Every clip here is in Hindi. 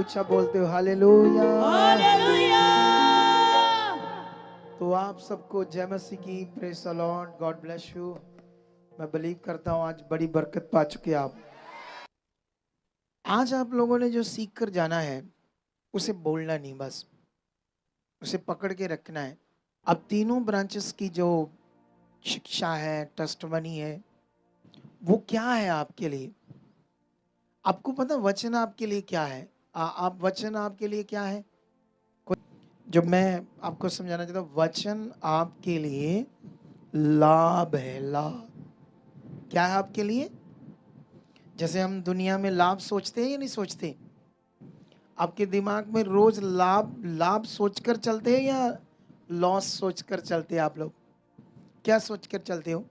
अच्छा बोलते हो हालेलुया। हालेलुया। तो आप सबको जय मसीह की, praise the Lord, God bless you. मैं बिलीव करता हूँ आज बड़ी बरकत पा चुके आप। आज आप लोगों ने जो सीख कर जाना है उसे बोलना नहीं, बस उसे पकड़ के रखना है। अब तीनों ब्रांचेस की जो शिक्षा है, टेस्टमनी है, वो क्या है आपके लिए? आपको पता वचन आपके लिए क्या है? आप वचन आपके लिए क्या है? जो मैं आपको समझाना चाहता हूँ, वचन आपके लिए लाभ है। लाभ क्या है आपके लिए? जैसे हम दुनिया में लाभ सोचते हैं या नहीं सोचते? आपके दिमाग में रोज लाभ लाभ सोचकर चलते हैं या लॉस सोचकर चलते हैं? आप लोग क्या सोचकर चलते हो?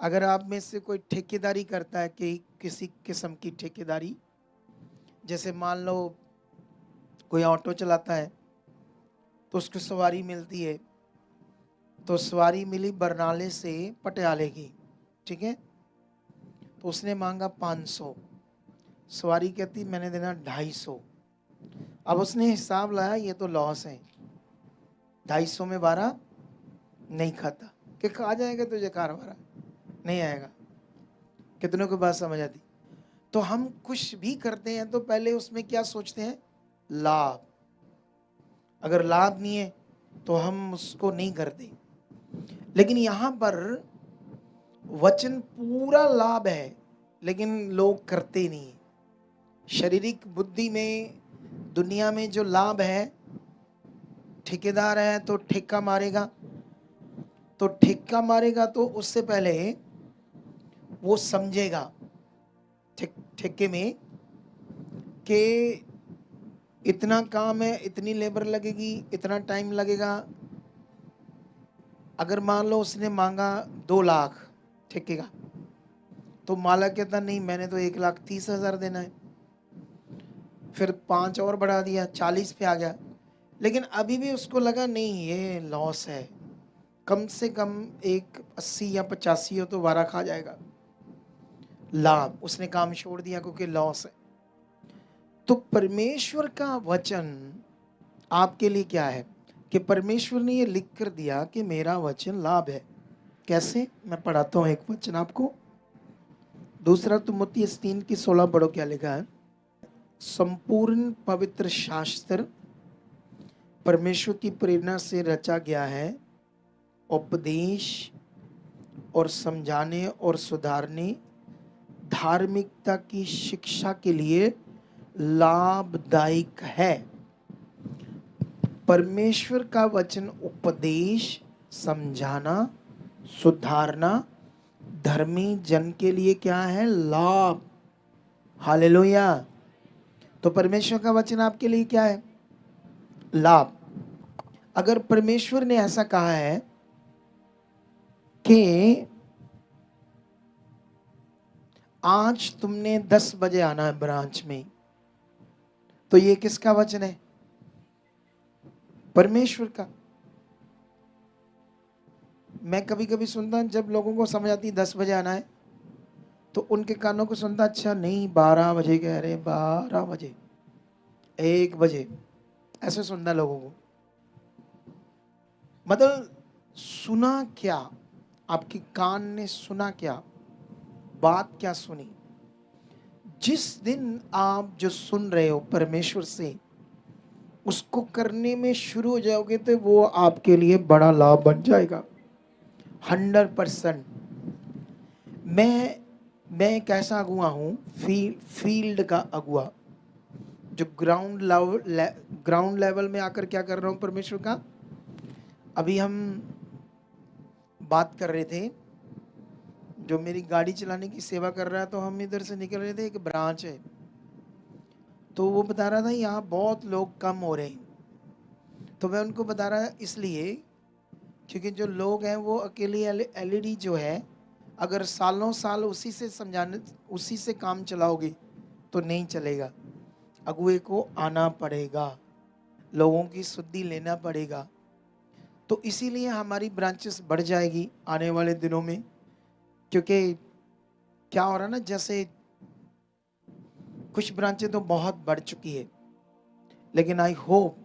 अगर आप में से कोई ठेकेदारी करता है कि किसी किस्म की ठेकेदारी, जैसे मान लो कोई ऑटो चलाता है तो उसको सवारी मिलती है, तो सवारी मिली बरनाले से पटियाले की, ठीक है? तो उसने मांगा 500, सवारी कहती मैंने देना 250। अब उसने हिसाब लाया ये तो लॉस है, 250 में 12 नहीं खाता। कि खा जाएगा तुझे कार वाला? नहीं आएगा। कितनों को बात समझ आती? तो हम कुछ भी करते हैं तो पहले उसमें क्या सोचते हैं? लाभ। अगर लाभ नहीं है तो हम उसको नहीं करते। लेकिन यहां पर वचन पूरा लाभ है, लेकिन लोग करते नहीं। शारीरिक बुद्धि में, दुनिया में जो लाभ है, ठेकेदार है तो ठेका मारेगा, तो ठेका मारेगा तो उससे पहले वो समझेगा ठेके में कि इतना काम है, इतनी लेबर लगेगी, इतना टाइम लगेगा। अगर मान लो उसने मांगा 2 लाख ठेके का, तो मालिक कहता नहीं मैंने तो 1,30,000 देना है। फिर 5 और बढ़ा दिया, 40 पे आ गया। लेकिन अभी भी उसको लगा नहीं ये लॉस है, कम से कम एक 80 या 85 हो तो वारा खा जाएगा। लाभ, उसने काम छोड़ दिया क्योंकि लॉस है। तो परमेश्वर का वचन आपके लिए क्या है? कि परमेश्वर ने ये लिख कर दिया कि मेरा वचन लाभ है। कैसे? मैं पढ़ाता हूं एक वचन आपको। दूसरा तिमुथी 3:16 पढ़ो क्या लिखा है। संपूर्ण पवित्र शास्त्र परमेश्वर की प्रेरणा से रचा गया है, उपदेश और समझाने और सुधारने, धार्मिकता की शिक्षा के लिए लाभदायक है। परमेश्वर का वचन उपदेश, समझाना, सुधारना, धर्मी जन के लिए क्या है? लाभ। हालेलुया। तो परमेश्वर का वचन आपके लिए क्या है? लाभ। अगर परमेश्वर ने ऐसा कहा है कि आज तुमने 10 बजे आना है ब्रांच में, तो ये किसका वचन है? परमेश्वर का। मैं कभी कभी सुनता हूं, जब लोगों को समझ आती 10 बजे आना है, तो उनके कानों को सुनता, अच्छा नहीं 12 बजे कह रहे, 12 बजे, 1 बजे, ऐसे सुनता लोगों को। मतलब सुना क्या? आपके कान ने सुना क्या? बात क्या सुनी? जिस दिन आप जो सुन रहे हो परमेश्वर से, उसको करने में शुरू हो जाओगे तो वो आपके लिए बड़ा लाभ बन जाएगा। 100%। मैं एक ऐसा अगुआ हूँ, फील्ड का अगुआ, जो ग्राउंड लेवल में आकर क्या कर रहा हूँ परमेश्वर का। अभी हम बात कर रहे थे, जो मेरी गाड़ी चलाने की सेवा कर रहा है, तो हम इधर से निकल रहे थे, एक ब्रांच है, तो वो बता रहा था यहाँ बहुत लोग कम हो रहे हैं। तो मैं उनको बता रहा इसलिए क्योंकि जो लोग हैं वो अकेली एलईडी जो है, अगर सालों साल उसी से समझाने, उसी से काम चलाओगे तो नहीं चलेगा। अगुए को आना पड़ेगा, लोगों की शुद्धि लेना पड़ेगा। तो इसीलिए हमारी ब्रांचेस बढ़ जाएगी आने वाले दिनों में। क्योंकि क्या हो रहा है ना, जैसे कुछ ब्रांचें तो बहुत बढ़ चुकी है, लेकिन आई होप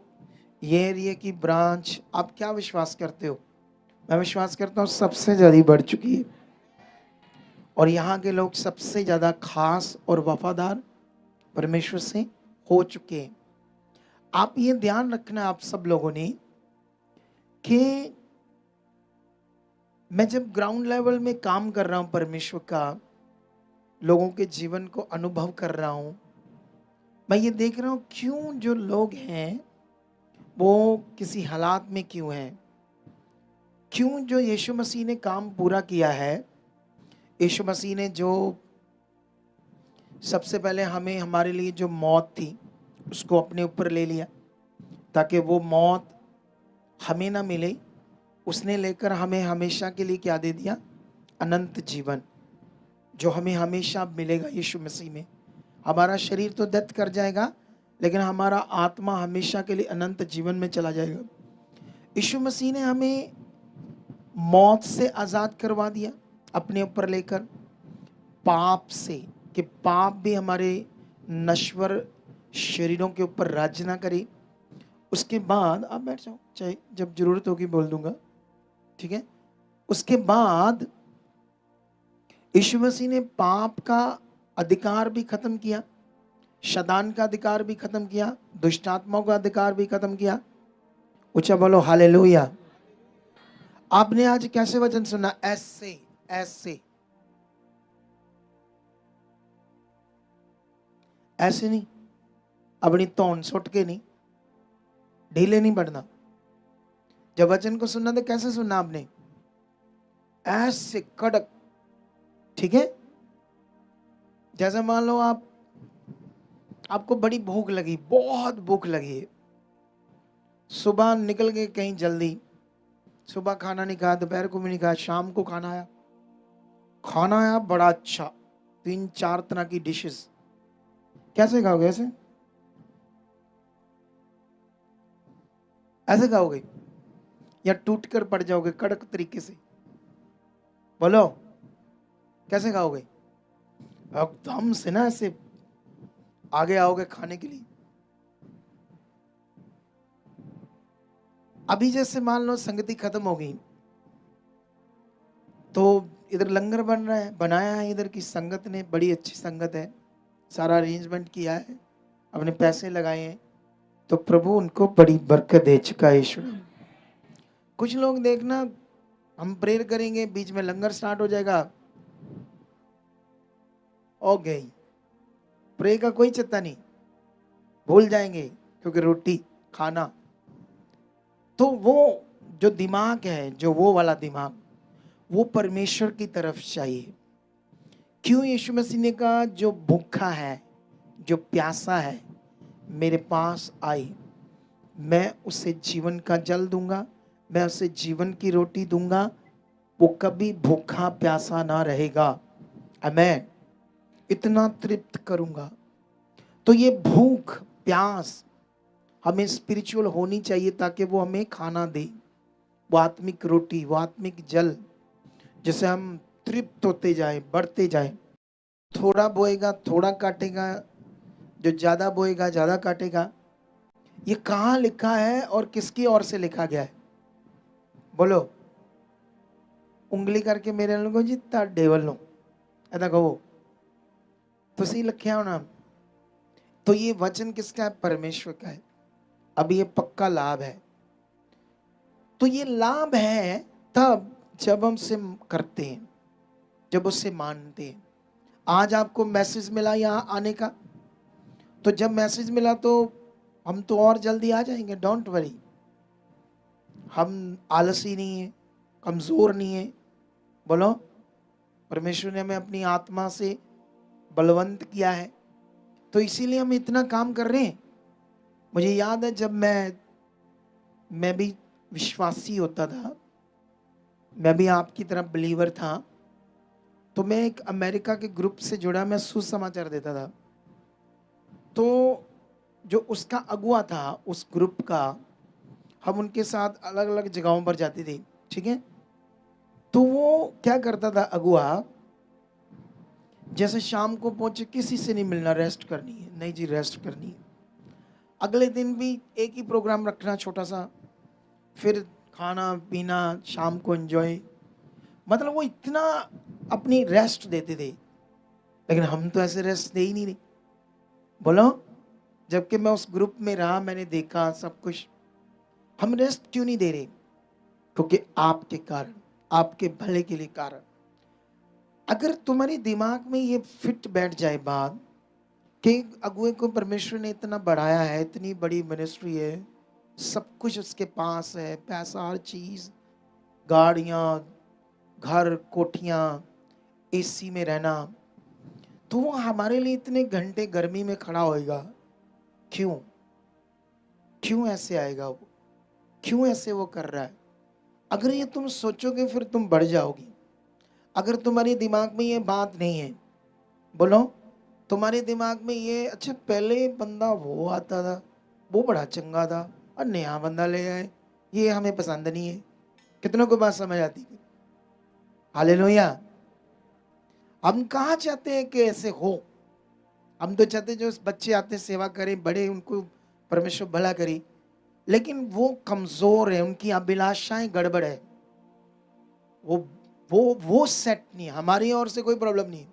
ये एरिया की ब्रांच, आप क्या विश्वास करते हो? मैं विश्वास करता हूँ सबसे ज़्यादा बढ़ चुकी है, और यहाँ के लोग सबसे ज़्यादा खास और वफादार परमेश्वर से हो चुके हैं। आप ये ध्यान रखना आप सब लोगों ने कि मैं जब ग्राउंड लेवल में काम कर रहा हूँ परमेश्वर का, लोगों के जीवन को अनुभव कर रहा हूँ, मैं ये देख रहा हूँ क्यों जो लोग हैं वो किसी हालात में क्यों हैं, क्यों जो यीशु मसीह ने काम पूरा किया है। यीशु मसीह ने जो सबसे पहले हमें, हमारे लिए जो मौत थी उसको अपने ऊपर ले लिया ताकि वो मौत हमें ना मिले, उसने लेकर हमें हमेशा के लिए क्या दे दिया? अनंत जीवन, जो हमें हमेशा मिलेगा यीशु मसीह में। हमारा शरीर तो डेथ कर जाएगा, लेकिन हमारा आत्मा हमेशा के लिए अनंत जीवन में चला जाएगा। यीशु मसीह ने हमें मौत से आज़ाद करवा दिया अपने ऊपर लेकर, पाप से, कि पाप भी हमारे नश्वर शरीरों के ऊपर राज्य ना करे। उसके बाद आप बैठ जाओ, चाहे जब जरूरत होगी बोल दूंगा, ठीक है। उसके बाद यीशु मसीह ने पाप का अधिकार भी खत्म किया, शैतान का अधिकार भी खत्म किया, दुष्ट आत्माओं का अधिकार भी खत्म किया। ऊंचा बोलो हालेलुया। आपने आज कैसे वचन सुना? ऐसे ऐसे ऐसे नहीं, अपनी तौन सुट के नहीं, ढीले नहीं पड़ना। जब वचन को सुनना तो कैसे सुनना आपने? ऐसे कड़क, ठीक है। जैसे मान लो आपको बड़ी भूख लगी, बहुत भूख लगी है, सुबह निकल गए कहीं जल्दी, सुबह खाना नहीं खाया, दोपहर को भी नहीं खाया, शाम को खाना आया बड़ा अच्छा, 3-4 तरह की डिशेस, कैसे खाओगे? ऐसे ऐसे खाओगे या टूट कर पड़ जाओगे कड़क तरीके से? बोलो कैसे खाओगे? एकदम से ना ऐसे आगे आओगे खाने के लिए। अभी जैसे मान लो संगति खत्म हो गई, तो इधर लंगर बन रहा है, बनाया है इधर की संगत ने, बड़ी अच्छी संगत है, सारा अरेंजमेंट किया है, अपने पैसे लगाए हैं, तो प्रभु उनको बड़ी बरकत दे चुका है ईश्वर। कुछ लोग देखना, हम प्रेयर करेंगे, बीच में लंगर स्टार्ट हो जाएगा, हो गई, प्रे का कोई चिंता नहीं, भूल जाएंगे क्योंकि रोटी खाना। तो वो जो दिमाग है, जो वो वाला दिमाग, वो परमेश्वर की तरफ चाहिए। क्यों? यीशु मसीह ने कहा जो भूखा है, जो प्यासा है, मेरे पास आए, मैं उसे जीवन का जल दूंगा, मैं उसे जीवन की रोटी दूंगा, वो कभी भूखा प्यासा ना रहेगा। आमेन। इतना तृप्त करूंगा। तो ये भूख प्यास हमें स्पिरिचुअल होनी चाहिए ताकि वो हमें खाना दे, वो आत्मिक रोटी, वो आत्मिक जल, जिसे हम तृप्त होते जाए, बढ़ते जाए। थोड़ा बोएगा थोड़ा काटेगा, जो ज्यादा बोएगा ज्यादा काटेगा। ये कहाँ लिखा है और किसकी ओर से लिखा गया है? बोलो, उंगली करके मेरे लोगों जी ਤੁਹਾਡੇ ਵੱਲੋਂ ऐसा कहो तो सही लिखा होना। तो ये वचन किसका है? परमेश्वर का है। अब ये पक्का लाभ है। तो ये लाभ है तब जब हम उसे करते हैं, जब उससे मानते हैं। आज आपको मैसेज मिला यहाँ आने का, तो जब मैसेज मिला तो हम तो और जल्दी आ जाएंगे, डोंट वरी। हम आलसी नहीं है, कमजोर नहीं है। बोलो, परमेश्वर ने हमें अपनी आत्मा से बलवंत किया है, तो इसीलिए हम इतना काम कर रहे हैं। मुझे याद है जब मैं भी विश्वासी होता था, मैं भी आपकी तरह बिलीवर था, तो मैं एक अमेरिका के ग्रुप से जुड़ा, मैं सुसमाचार देता था। तो जो उसका अगुआ था उस ग्रुप का, हम उनके साथ अलग अलग जगहों पर जाते थे, ठीक है। तो वो क्या करता था अगुआ, जैसे शाम को पहुंचे, किसी से नहीं मिलना, रेस्ट करनी है, नहीं जी रेस्ट करनी है। अगले दिन भी एक ही प्रोग्राम रखना छोटा सा, फिर खाना पीना, शाम को एंजॉय। मतलब वो इतना अपनी रेस्ट देते थे, लेकिन हम तो ऐसे रेस्ट दे ही नहीं रहे। बोलो, जबकि मैं उस ग्रुप में रहा, मैंने देखा सब कुछ। हम रेस्ट क्यों नहीं दे रहे? क्योंकि आपके कारण, आपके भले के लिए कारण। अगर तुम्हारे दिमाग में ये फिट बैठ जाए बात कि अगुए को परमेश्वर ने इतना बढ़ाया है, इतनी बड़ी मिनिस्ट्री है, सब कुछ उसके पास है, पैसा, हर चीज, गाड़ियां, घर, कोठियां, एसी में रहना, तो वो हमारे लिए इतने घंटे गर्मी में खड़ा होएगा क्यों? क्यों ऐसे आएगा वो? क्यों ऐसे वो कर रहा है? अगर ये तुम सोचोगे फिर तुम बढ़ जाओगी। अगर तुम्हारे दिमाग में ये बात नहीं है, बोलो, तुम्हारे दिमाग में ये, अच्छा पहले बंदा वो आता था, वो बड़ा चंगा था, और नया बंदा ले आए, ये हमें पसंद नहीं है। कितनों को बात समझ आती है? हालेलुया। हम कहाँ चाहते हैं कि ऐसे हो? हम तो चाहते हैं जो बच्चे आते सेवा करें, बड़े, उनको परमेश्वर भला करे, लेकिन वो कमजोर है, उनकी अभिलाषाएं गड़बड़ है, वो वो सेट नहीं है। हमारी ओर से कोई प्रॉब्लम नहीं है,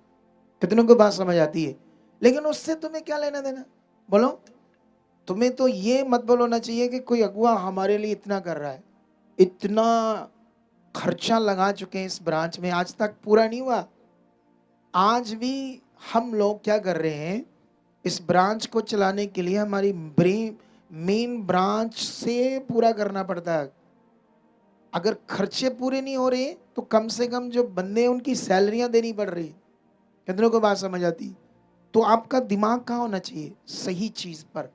कितनों को बात समझ आती है? लेकिन उससे तुम्हें क्या लेना देना? बोलो, तुम्हें तो ये मत बोलना चाहिए कि कोई अगुआ हमारे लिए इतना कर रहा है, इतना खर्चा लगा चुके हैं इस ब्रांच में, आज तक पूरा नहीं हुआ। आज भी हम लोग क्या कर रहे हैं, इस ब्रांच को चलाने के लिए हमारी मेन ब्रांच से पूरा करना पड़ता है। अगर खर्चे पूरे नहीं हो रहे तो कम से कम जो बंदे हैं उनकी सैलरियां देनी पड़ रही। कितनों को बात समझ आती? तो आपका दिमाग कहाँ होना चाहिए? सही चीज पर,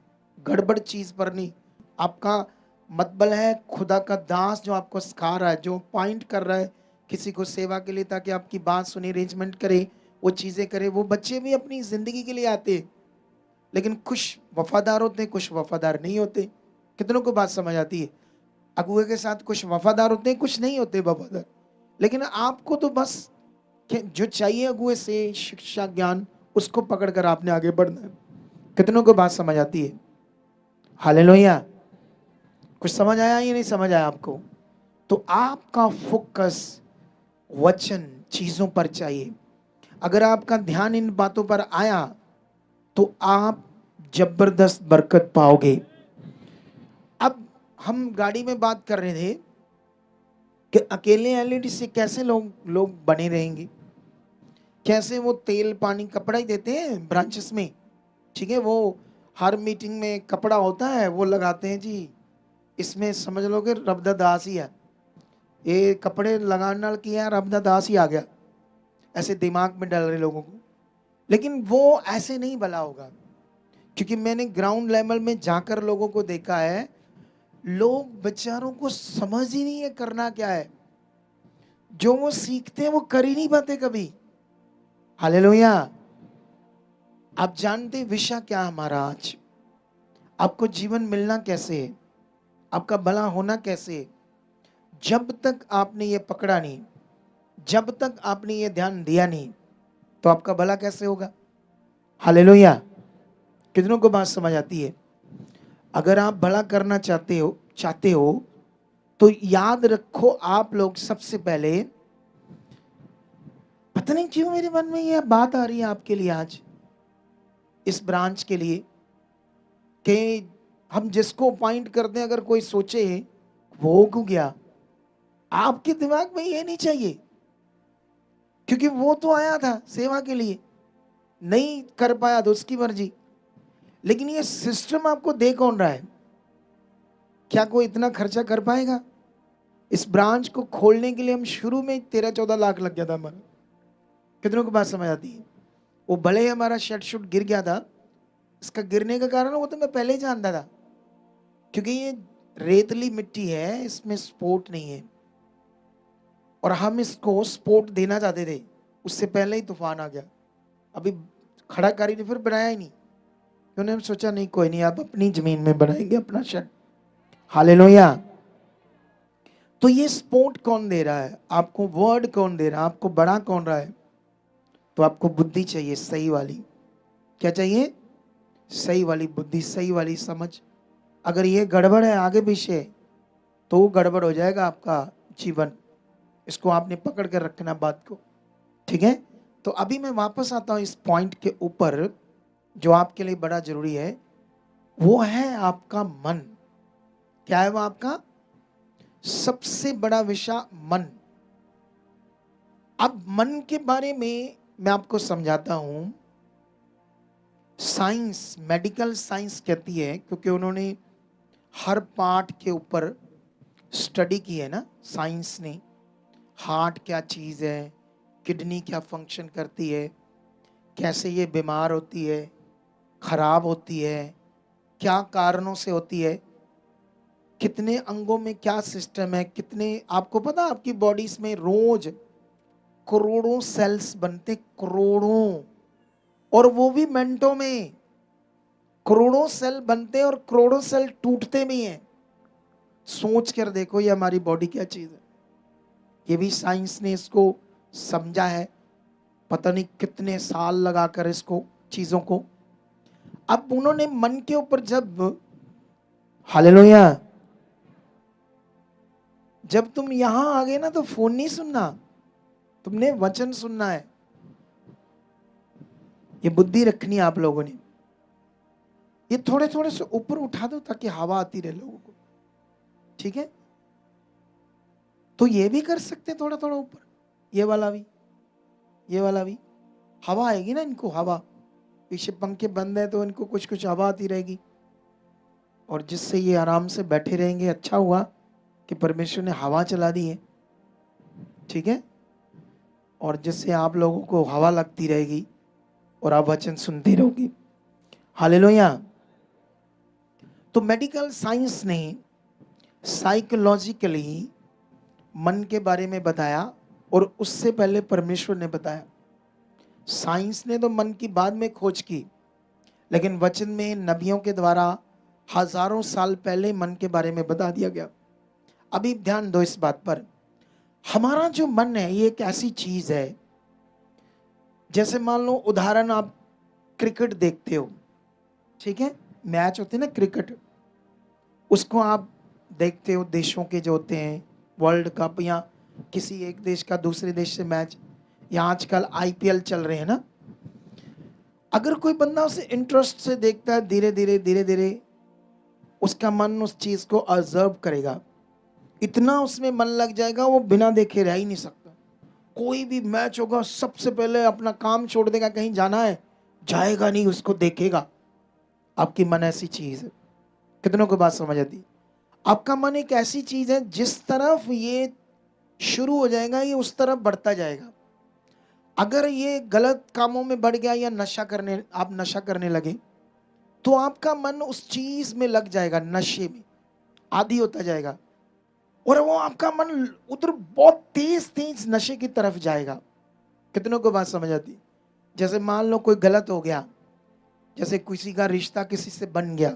गड़बड़ चीज पर नहीं। आपका मतबल है खुदा का दास जो आपको सिखा रहा है, जो पॉइंट कर रहा है किसी को सेवा के लिए, ताकि आपकी बात सुने, अरेंजमेंट करे, वो चीजें करे। वो बच्चे भी अपनी जिंदगी के लिए आते हैं, लेकिन कुछ वफादार होते हैं, कुछ वफादार नहीं होते। कितनों को बात समझ आती है? अगुए के साथ कुछ वफादार होते हैं, कुछ नहीं होते वफादार। लेकिन आपको तो बस जो चाहिए अगुए से शिक्षा ज्ञान, उसको पकड़कर आपने आगे बढ़ना है। कितनों को बात समझ आती है? हालेलुया। कुछ समझ आया या नहीं समझ आया आपको? तो आपका फोकस वचन, चीजों पर चाहिए। अगर आपका ध्यान इन बातों पर आया तो आप जबरदस्त बरकत पाओगे। अब हम गाड़ी में बात कर रहे थे कि अकेले एलईडी से कैसे लोग लोग बने रहेंगे, कैसे वो तेल पानी कपड़ा ही देते हैं ब्रांचेस में, ठीक है, वो हर मीटिंग में कपड़ा होता है वो लगाते हैं जी, इसमें समझ लो कि रब दा दास ही है, ये कपड़े लगाने नाल किया रब दा दास ही आ गया, ऐसे दिमाग में डाल रहे लोगों को। लेकिन वो ऐसे नहीं भला होगा, क्योंकि मैंने ग्राउंड लेवल में जाकर लोगों को देखा है, लोग बेचारों को समझ ही नहीं है करना क्या है। जो वो सीखते हैं वो कर ही नहीं पाते कभी। हालेलुया। आप जानते विषय क्या हमारा आज? आपको जीवन मिलना कैसे है, आपका भला होना कैसे है? जब तक आपने ये पकड़ा नहीं, जब तक आपने ये ध्यान दिया नहीं, तो आपका भला कैसे होगा? हालेलुया। कितनों को बात समझ आती है? अगर आप भला करना चाहते हो तो याद रखो, आप लोग सबसे पहले, पता नहीं क्यों मेरे मन में यह बात आ रही है आपके लिए आज, इस ब्रांच के लिए, कि हम जिसको अपॉइंट करते हैं, अगर कोई सोचे वो हो गया, आपके दिमाग में ये नहीं चाहिए, क्योंकि वो तो आया था सेवा के लिए, नहीं कर पाया तो उसकी मर्जी। लेकिन ये सिस्टम आपको दे कौन रहा है? क्या कोई इतना खर्चा कर पाएगा? इस ब्रांच को खोलने के लिए हम शुरू में 13-14 लाख लग गया था हमारा। कितनों को बात समझ आती है? वो भले ही हमारा शर्ट शूट गिर गया था, इसका गिरने का कारण वो तो मैं पहले ही जानता था, क्योंकि ये रेतली मिट्टी है, इसमें स्पोर्ट नहीं है, और हम इसको स्पोर्ट देना चाहते थे, उससे पहले ही तूफान आ गया। अभी खड़ा करी ने फिर बनाया ही नहीं, उन्होंने सोचा नहीं कोई नहीं, आप अपनी जमीन में बनाएंगे अपना शर्ट। हालेलुया। तो ये सपोर्ट कौन दे रहा है आपको? वर्ड कौन दे रहा है आपको? बड़ा कौन रहा है? तो आपको बुद्धि चाहिए सही वाली। क्या चाहिए? सही वाली बुद्धि, सही वाली समझ। अगर ये गड़बड़ है आगे पीछे तो गड़बड़ हो जाएगा आपका जीवन। इसको आपने पकड़ कर रखना बात को, ठीक है। तो अभी मैं वापस आता हूं इस पॉइंट के ऊपर जो आपके लिए बड़ा जरूरी है, वो है आपका मन। क्या है वो आपका सबसे बड़ा विषय? मन। अब मन के बारे में मैं आपको समझाता हूं। साइंस, मेडिकल साइंस कहती है, क्योंकि उन्होंने हर पार्ट के ऊपर स्टडी की है ना साइंस ने। हार्ट क्या चीज़ है, किडनी क्या फंक्शन करती है, कैसे ये बीमार होती है, खराब होती है, क्या कारणों से होती है, कितने अंगों में क्या सिस्टम है, कितने, आपको पता आपकी बॉडीज में रोज करोड़ों सेल्स बनते, करोड़ों, और वो भी मिनटों में करोड़ों सेल बनते हैं और करोड़ों सेल टूटते भी हैं। सोच कर देखो ये हमारी बॉडी क्या चीज है। ये भी साइंस ने इसको समझा है, पता नहीं कितने साल लगाकर इसको चीजों को। अब उन्होंने मन के ऊपर जब, हालेलुया, जब तुम यहां आ गए ना तो फोन नहीं सुनना, तुमने वचन सुनना है। ये बुद्धि रखनी है आप लोगों ने। ये थोड़े थोड़े से ऊपर उठा दो ताकि हवा आती रहे लोगों को, ठीक है। तो ये भी कर सकते हैं थोड़ा थोड़ा ऊपर, ये वाला भी, ये वाला भी। हवा आएगी ना इनको, हवा, पीछे पंखे बंद है तो इनको कुछ कुछ हवा आती रहेगी, और जिससे ये आराम से बैठे रहेंगे। अच्छा हुआ कि परमेश्वर ने हवा चला दी है, ठीक है, और जिससे आप लोगों को हवा लगती रहेगी और आप वचन सुनती रहोगी। हालेलुया। तो मेडिकल साइंस ने साइकोलॉजिकली मन के बारे में बताया, और उससे पहले परमेश्वर ने बताया। साइंस ने तो मन की बाद में खोज की, लेकिन वचन में नबियों के द्वारा हजारों साल पहले मन के बारे में बता दिया गया। अभी ध्यान दो इस बात पर। हमारा जो मन है ये एक ऐसी चीज है, जैसे मान लो उदाहरण, आप क्रिकेट देखते हो, ठीक है, मैच होते हैं ना क्रिकेट, उसको आप देखते हो, देशों के जो होते हैं, वर्ल्ड कप, या किसी एक देश का दूसरे देश से मैच, या आजकल आईपीएल चल रहे हैं ना। अगर कोई बंदा उसे इंटरेस्ट से देखता है, धीरे धीरे धीरे धीरे उसका मन उस चीज को ऑब्जर्व करेगा, इतना उसमें मन लग जाएगा वो बिना देखे रह ही नहीं सकता। कोई भी मैच होगा सबसे पहले अपना काम छोड़ देगा, कहीं जाना है जाएगा नहीं, उसको देखेगा। आपकी मन ऐसी चीज है, कितनों को बात समझ आती? आपका मन एक ऐसी चीज है, जिस तरफ ये शुरू हो जाएगा ये उस तरफ बढ़ता जाएगा। अगर ये गलत कामों में बढ़ गया, या नशा करने, आप नशा करने लगे, तो आपका मन उस चीज में लग जाएगा, नशे में आदी होता जाएगा, और वो आपका मन उधर बहुत तेज तेज नशे की तरफ जाएगा। कितनों को बात समझ आती? जैसे मान लो कोई गलत हो गया, जैसे किसी का रिश्ता किसी से बन गया,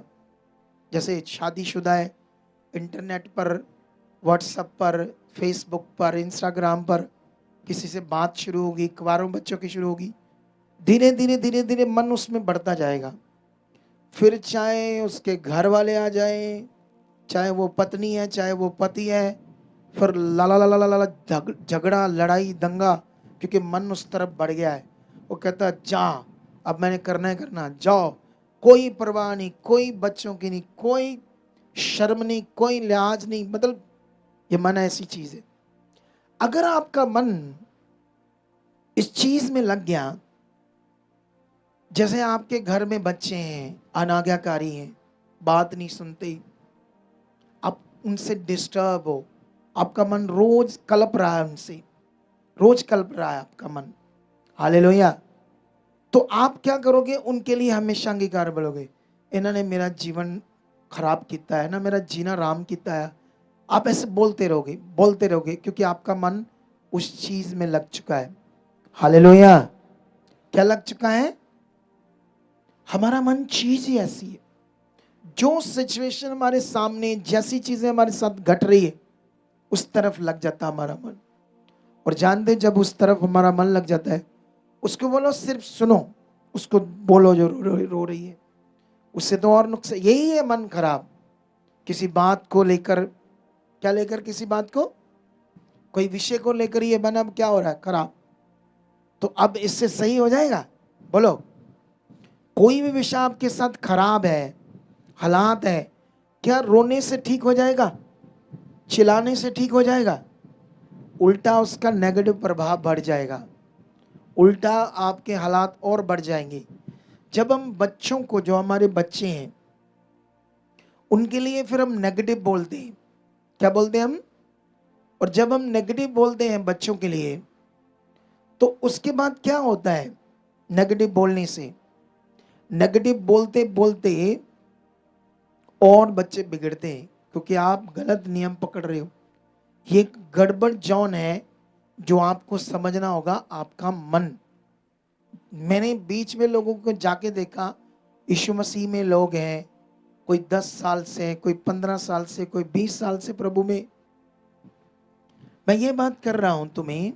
जैसे शादीशुदा है, इंटरनेट पर, व्हाट्सएप पर, फेसबुक पर, इंस्टाग्राम पर किसी से बात शुरू होगी, कुंवारों बच्चों की शुरू होगी, धीरे धीरे धीरे धीरे मन उसमें बढ़ता जाएगा। फिर चाहे उसके घर वाले आ जाए, चाहे वो पत्नी है, चाहे वो पति है, फिर ला ला ला ला ला ला झगड़ा, लड़ाई, दंगा, क्योंकि मन उस तरफ बढ़ गया है। वो कहता है जा, अब मैंने करना है करना, जाओ, कोई परवाह नहीं, कोई बच्चों की नहीं, कोई शर्म नहीं, कोई लिहाज नहीं। मतलब ये मन ऐसी चीज है। अगर आपका मन इस चीज में लग गया, जैसे आपके घर में बच्चे हैं, अनाज्ञाकारी हैं, बात नहीं सुनते, आप उनसे डिस्टर्ब हो, आपका मन रोज कलप रहा है उनसे, रोज कलप रहा है आपका मन, हालेलुया, तो आप क्या करोगे? उनके लिए हमेशा अंगीकार बोलोगे, इन्होंने मेरा जीवन खराब किया है ना, मेरा जीना राम किया है। आप ऐसे बोलते रहोगे, बोलते रहोगे, क्योंकि आपका मन उस चीज में लग चुका है। हालेलुया। क्या लग चुका है? हमारा मन चीज ही ऐसी है, जो सिचुएशन हमारे सामने, जैसी चीजें हमारे साथ घट रही है, उस तरफ लग जाता हमारा मन। और जानते, जब उस तरफ हमारा मन लग जाता है, उसको बोलो सिर्फ सुनो, उसको बोलो जो रो रही है, उससे तो और नुकसान। यही है मन खराब, किसी बात को लेकर, क्या लेकर, किसी बात को, कोई विषय को लेकर ये मन अब क्या हो रहा है, खराब। तो अब इससे सही हो जाएगा? बोलो, कोई भी विषय आपके साथ खराब है, हालात है, क्या रोने से ठीक हो जाएगा? चिल्लाने से ठीक हो जाएगा? उल्टा उसका नेगेटिव प्रभाव बढ़ जाएगा, उल्टा आपके हालात और बढ़ जाएंगे। जब हम बच्चों को, जो हमारे बच्चे हैं, उनके लिए फिर हम नेगेटिव बोलते हैं, क्या बोलते हैं हम? और जब हम नेगेटिव बोलते हैं बच्चों के लिए, तो उसके बाद क्या होता है? नेगेटिव बोलने से, नेगेटिव बोलते बोलते और बच्चे बिगड़ते हैं, क्योंकि आप गलत नियम पकड़ रहे हो। ये एक गड़बड़ जॉन है जो आपको समझना होगा, आपका मन। मैंने बीच में लोगों को जाके देखा, यीशु मसीह में लोग हैं, कोई 10 साल से, कोई 15 साल से, कोई 20 साल से प्रभु में। मैं ये बात कर रहा हूं तुम्हें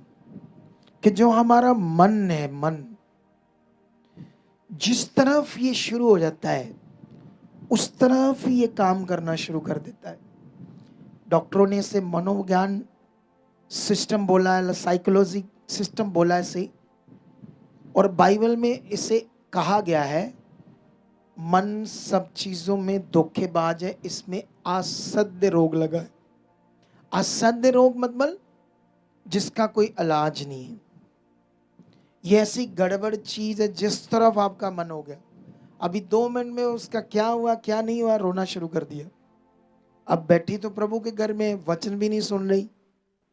कि जो हमारा मन है, मन जिस तरफ ये शुरू हो जाता है, उस तरफ ये काम करना शुरू कर देता है। डॉक्टरों ने इसे मनोविज्ञान सिस्टम बोला है, साइकोलॉजी सिस्टम बोला है इसे, और बाइबल में इसे कहा गया है, मन सब चीजों में धोखेबाज है, इसमें असाध्य रोग लगा है। असाध्य रोग मतलब जिसका कोई इलाज नहीं है। ये ऐसी गड़बड़ चीज है, जिस तरफ आपका मन हो गया, अभी 2 मिनट में उसका क्या हुआ क्या नहीं हुआ रोना शुरू कर दिया। अब बैठी तो प्रभु के घर में, वचन भी नहीं सुन रही,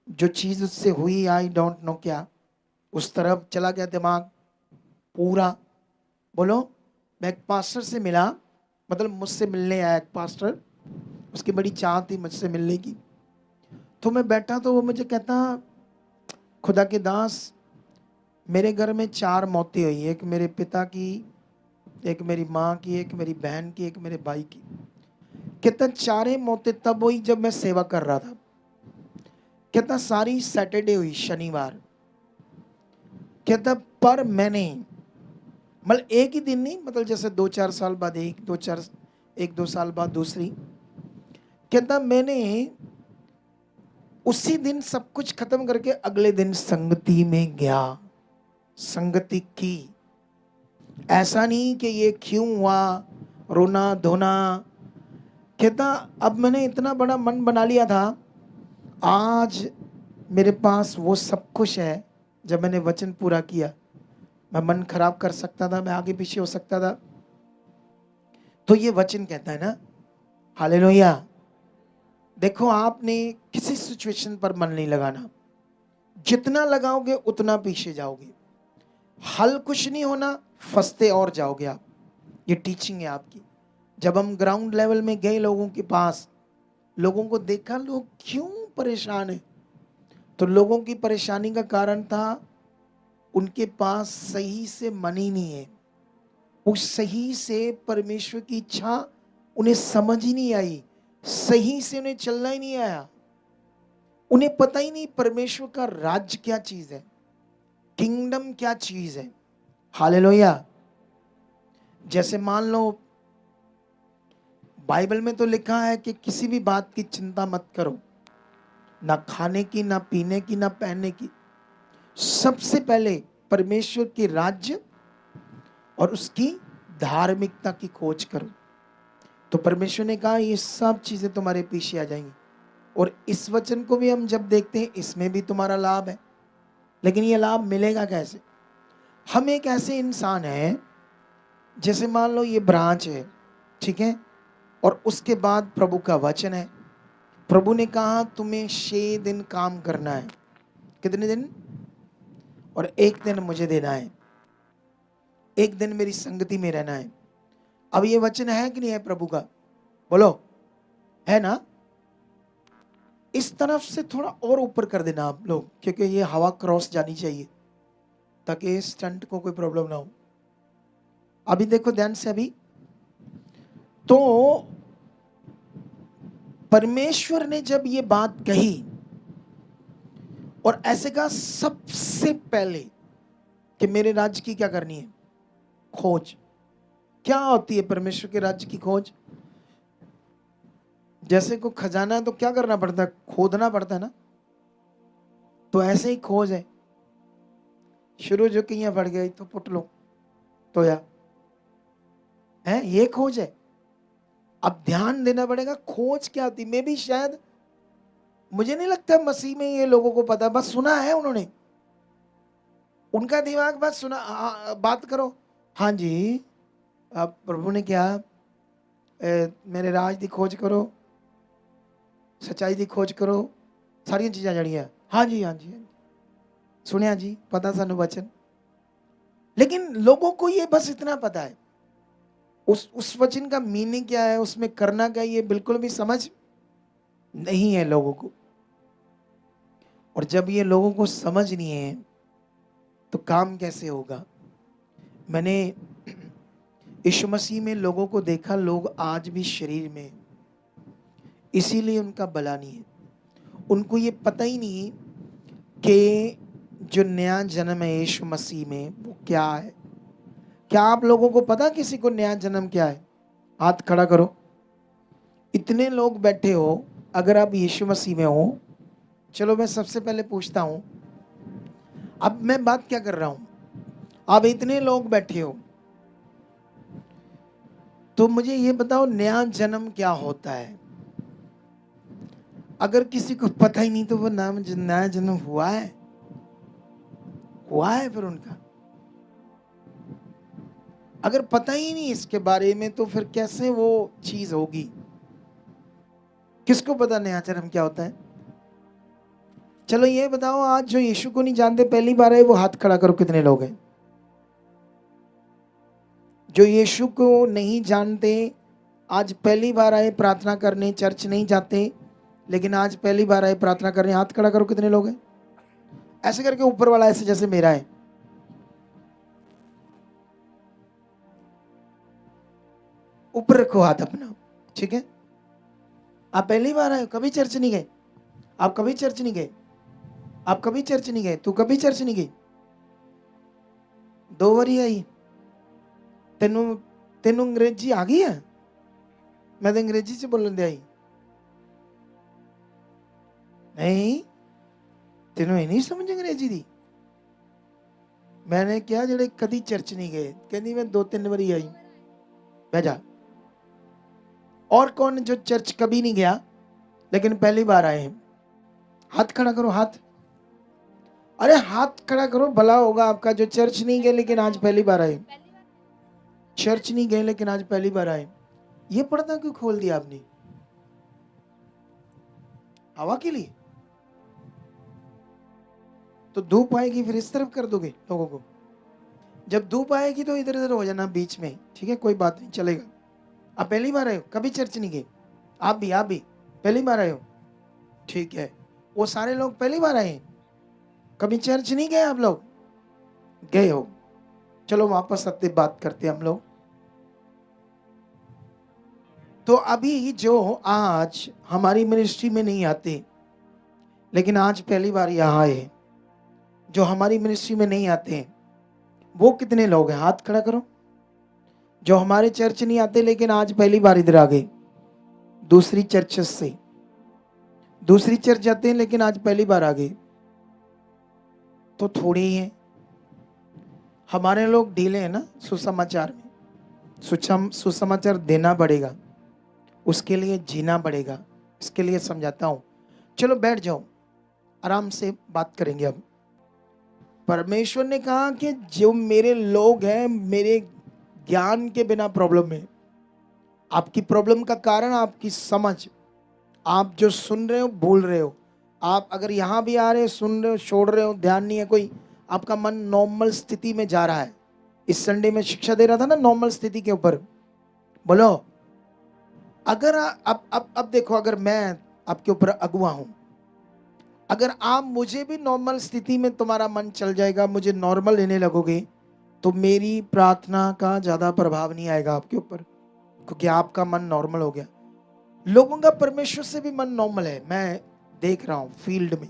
जो चीज उससे हुई, आई डोंट नो क्या, उस तरफ चला गया दिमाग पूरा। बोलो, मैं एक पास्टर से मिला, मतलब मुझसे मिलने आया एक पास्टर, उसकी बड़ी चाह थी मुझसे मिलने की। तो मैं बैठा तो वो मुझे कहता, खुदा के दास, मेरे घर में 4 मौतें हुई, एक मेरे पिता की, एक मेरी माँ की, एक मेरी बहन की, एक मेरे भाई की। कहता 4 मौतें तब हुई जब मैं सेवा कर रहा था। कहता सारी सैटरडे हुई, शनिवार। कहता पर मैंने, मतलब एक ही दिन नहीं, मतलब जैसे 2-4 साल बाद एक, 1-2 साल बाद दूसरी। कहता मैंने उसी दिन सब कुछ खत्म करके अगले दिन संगति में गया, संगति की। ऐसा नहीं कि ये क्यों हुआ, रोना धोना। कहता अब मैंने इतना बड़ा मन बना लिया था, आज मेरे पास वो सब कुछ है, जब मैंने वचन पूरा किया। मैं मन खराब कर सकता था, मैं आगे पीछे हो सकता था। तो ये वचन कहता है ना, हालेलुया। देखो, आपने किसी सिचुएशन पर मन नहीं लगाना, जितना लगाओगे उतना पीछे जाओगे, हल कुछ नहीं होना, फंसते और जाओगे आप। ये टीचिंग है आपकी। जब हम ग्राउंड लेवल में गए लोगों के पास, लोगों को देखा लोग क्यों परेशान है, तो लोगों की परेशानी का कारण था उनके पास सही से मन ही नहीं है। उस सही से परमेश्वर की इच्छा उन्हें समझ ही नहीं आई, सही से उन्हें चलना ही नहीं आया। उन्हें पता ही नहीं परमेश्वर का राज्य क्या चीज है, किंगडम क्या चीज है। हालेलुया। जैसे मान लो, बाइबल में तो लिखा है कि किसी भी बात की चिंता मत करो, ना खाने की, ना पीने की, ना पहनने की। सबसे पहले परमेश्वर के राज्य और उसकी धार्मिकता की खोज करो, तो परमेश्वर ने कहा ये सब चीजें तुम्हारे पीछे आ जाएंगी। और इस वचन को भी हम जब देखते हैं, इसमें भी तुम्हारा लाभ है। लेकिन ये लाभ मिलेगा कैसे? हम एक ऐसे इंसान हैं, जैसे मान लो ये ब्रांच है, ठीक है, और उसके बाद प्रभु का वचन है। प्रभु ने कहा तुम्हें 6 दिन काम करना है। कितने दिन? और 1 दिन मुझे देना है, 1 दिन मेरी संगति में रहना है। अब ये वचन है कि नहीं है प्रभु का? बोलो, है ना? इस तरफ से थोड़ा और ऊपर कर देना आप लोग, क्योंकि ये हवा क्रॉस जानी चाहिए, ताकि स्टंट को कोई प्रॉब्लम ना हो। अभी देखो ध्यान से। अभी तो परमेश्वर ने जब ये बात कही और ऐसे कहा सबसे पहले कि मेरे राज्य की क्या करनी है, खोज। क्या होती है परमेश्वर के राज्य की खोज? जैसे कोई खजाना है तो क्या करना पड़ता है? खोदना पड़ता है ना। तो ऐसे ही खोज है। शुरू जो किया पड़ गया तो पुट लो तो या है, ये खोज है। अब ध्यान देना पड़ेगा खोज क्या थी। मैं भी शायद, मुझे नहीं लगता मसीह में ये लोगों को पता, बस सुना है उन्होंने, उनका दिमाग बस सुना। बात करो, हाँ जी, अब प्रभु ने क्या, मेरे राज की खोज करो, सच्चाई की खोज करो, सारिया चीज़ां जड़ियां, हाँ जी हाँ जी हाँ जी, सुनिया जी, पता सानू वचन। लेकिन लोगों को ये बस इतना पता है, उस वचन का मीनिंग क्या है, उसमें करना क्या, ये बिल्कुल भी समझ नहीं है लोगों को। और जब ये लोगों को समझ नहीं है तो काम कैसे होगा? मैंने यीशु मसीह में लोगों को देखा, लोग आज भी शरीर में, इसीलिए उनका भला नहीं है। उनको ये पता ही नहीं कि जो नया जन्म है यीशु मसीह में वो क्या है। क्या आप लोगों को पता किसी को नया जन्म क्या है? हाथ खड़ा करो। इतने लोग बैठे हो, अगर आप यीशु मसीह में हो, चलो मैं सबसे पहले पूछता हूं, अब मैं बात क्या कर रहा हूं, आप इतने लोग बैठे हो, तो मुझे ये बताओ नया जन्म क्या होता है? अगर किसी को पता ही नहीं तो वो नाम नया जन्म हुआ है? हुआ है फिर उनका? अगर पता ही नहीं इसके बारे में तो फिर कैसे वो चीज होगी? किसको पता नया जन्म क्या होता है? चलो ये बताओ, आज जो यीशु को नहीं जानते पहली बार आए वो हाथ खड़ा करो, कितने लोग हैं जो यीशु को नहीं जानते, आज पहली बार आए प्रार्थना करने, चर्च नहीं जाते लेकिन आज पहली बार आए प्रार्थना करने, हाथ खड़ा करो, कितने लोग हैं? ऐसे करके ऊपर वाला ऐसे जैसे मेरा है, ऊपर रखो हाथ अपना, ठीक है? आप पहली बार आए, कभी चर्च नहीं गए, आप कभी चर्च नहीं गए, आप कभी चर्च नहीं गए, तू कभी चर्च नहीं गई, 2 बारी आई, तेनू तेनू अंग्रेजी आ गई है? मैं तो अंग्रेजी से बोलन दे आई, नहीं तेनू ये नहीं समझ अंग्रेजी दी? मैंने क्या जेड़े कदी चर्च नहीं गए, कहती मैं 2-3 बारी आई, बह जा। और कौन जो चर्च कभी नहीं गया लेकिन पहली बार आए हैं? हाथ खड़ा करो, हाथ, अरे हाथ खड़ा करो, भला होगा आपका। जो चर्च नहीं गए लेकिन आज पहली बार आए, चर्च नहीं गए लेकिन आज पहली बार आए, ये पर्दा क्यों खोल दिया आपने? हवा के लिए? तो धूप आएगी फिर इस तरफ कर दोगे लोगों को? जब धूप आएगी तो इधर इधर हो जाना बीच में, ठीक है, कोई बात नहीं, चलेगा। आप पहली बार आए हो, कभी चर्च नहीं गए? आप भी पहली बार आए हो, ठीक है। वो सारे लोग पहली बार आए, कभी चर्च नहीं गए आप लोग? गए हो। चलो वापस आते बात करते हम लोग। तो अभी जो आज हमारी मिनिस्ट्री में नहीं आते लेकिन आज पहली बार यहाँ आए, जो हमारी मिनिस्ट्री में नहीं आते हैं वो कितने लोग हैं? हाथ खड़ा करो। जो हमारे चर्च नहीं आते लेकिन आज पहली बार इधर आ गए, दूसरी चर्चेस से, दूसरी चर्च जाते हैं लेकिन आज पहली बार आ गए, तो थोड़ी ही है। हमारे लोग ढीले हैं ना सुसमाचार में, सुसमाचार देना पड़ेगा, उसके लिए जीना पड़ेगा, इसके लिए समझाता हूं। चलो बैठ जाओ, आराम से बात करेंगे। अब परमेश्वर ने कहा कि जो मेरे लोग हैं मेरे ज्ञान के बिना प्रॉब्लम में, आपकी प्रॉब्लम का कारण आपकी समझ, आप जो सुन रहे हो भूल रहे हो। आप अगर यहाँ भी आ रहे हो, सुन रहे हो, छोड़ रहे हो, ध्यान नहीं है, कोई आपका मन नॉर्मल स्थिति में जा रहा है। इस संडे में शिक्षा दे रहा था ना नॉर्मल स्थिति के ऊपर, बोलो। अगर अब देखो, अगर मैं आपके ऊपर अगुआ हूं, अगर आप मुझे भी नॉर्मल स्थिति में तुम्हारा मन चल जाएगा, मुझे नॉर्मल लेने लगोगे, तो मेरी प्रार्थना का ज्यादा प्रभाव नहीं आएगा आपके ऊपर, क्योंकि आपका मन नॉर्मल हो गया। लोगों का परमेश्वर से भी मन नॉर्मल है, मैं देख रहा हूं फील्ड में।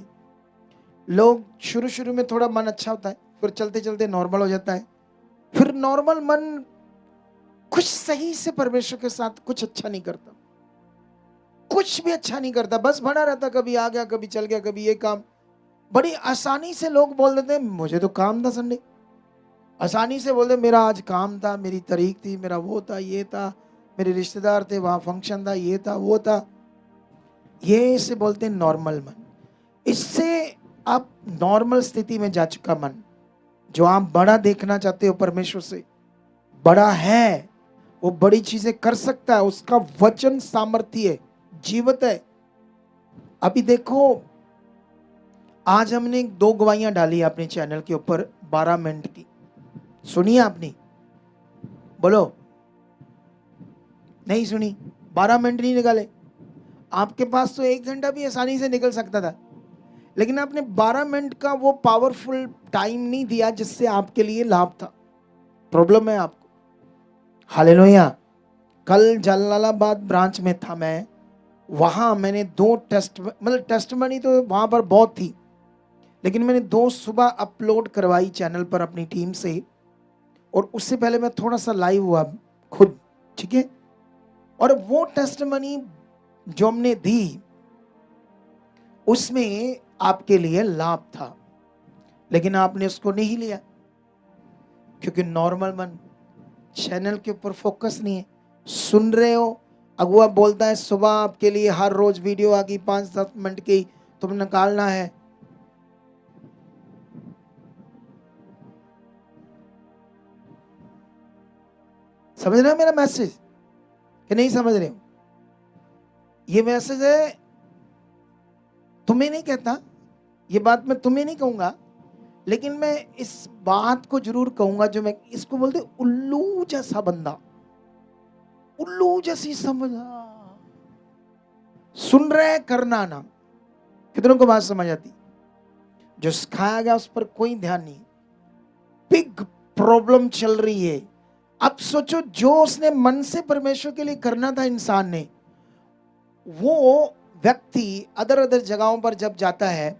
लोग शुरू शुरू में थोड़ा मन अच्छा होता है, फिर चलते चलते नॉर्मल हो जाता है, फिर नॉर्मल मन कुछ सही से परमेश्वर के साथ कुछ अच्छा नहीं करता, कुछ भी अच्छा नहीं करता, बस बना रहता, कभी आ गया कभी चल गया, कभी ये काम। बड़ी आसानी से लोग बोल देते हैं मुझे तो काम था संडे, आसानी से बोलते मेरा आज काम था, मेरी तारीख थी, मेरा वो था, ये था, मेरे रिश्तेदार थे, वहां फंक्शन था, ये था वो था। ये इसे बोलते हैं नॉर्मल मन। इससे आप नॉर्मल स्थिति में जा चुका मन, जो आप बड़ा देखना चाहते हो परमेश्वर से, बड़ा है, वो बड़ी चीजें कर सकता है, उसका वचन सामर्थ्य है, जीवित है। अभी देखो, आज हमने 2 गवाहियां डाली अपने चैनल के ऊपर 12 मिनट की, सुनी आपने? बोलो, नहीं सुनी? 12 मिनट नहीं निकाले? आपके पास तो 1 घंटा भी आसानी से निकल सकता था, लेकिन आपने 12 मिनट का वो पावरफुल टाइम नहीं दिया जिससे आपके लिए लाभ था। प्रॉब्लम है आपको। हालेलुया। कल जलालाबाद ब्रांच में था मैं, वहां मैंने 2 टेस्टमनी तो वहां पर बहुत थी, लेकिन मैंने 2 सुबह अपलोड करवाई चैनल पर अपनी टीम से, और उससे पहले मैं थोड़ा सा लाइव हुआ खुद, ठीक है? और वो टेस्टमनी जो हमने दी उसमें आपके लिए लाभ था, लेकिन आपने उसको नहीं लिया, क्योंकि नॉर्मल मन, चैनल के ऊपर फोकस नहीं है। सुन रहे हो, अगुआ बोलता है सुबह आपके लिए हर रोज वीडियो आ गई 5-7 मिनट की, तुम निकालना है। समझ रहे हो मेरा मैसेज कि नहीं समझ रहे हो? ये मैसेज है, तुम्हें नहीं कहता, ये बात मैं तुम्हें नहीं कहूंगा, लेकिन मैं इस बात को जरूर कहूंगा, जो मैं इसको बोलते उल्लू जैसा बंदा, उल्लू जैसी समझ, सुन रहे करना ना। कितनों को बात समझ आती? जो सिखाया गया उस पर कोई ध्यान नहीं। बिग प्रॉब्लम चल रही है। अब सोचो, जो उसने मन से परमेश्वर के लिए करना था इंसान ने, वो व्यक्ति अदर अदर जगहों पर जब जाता है,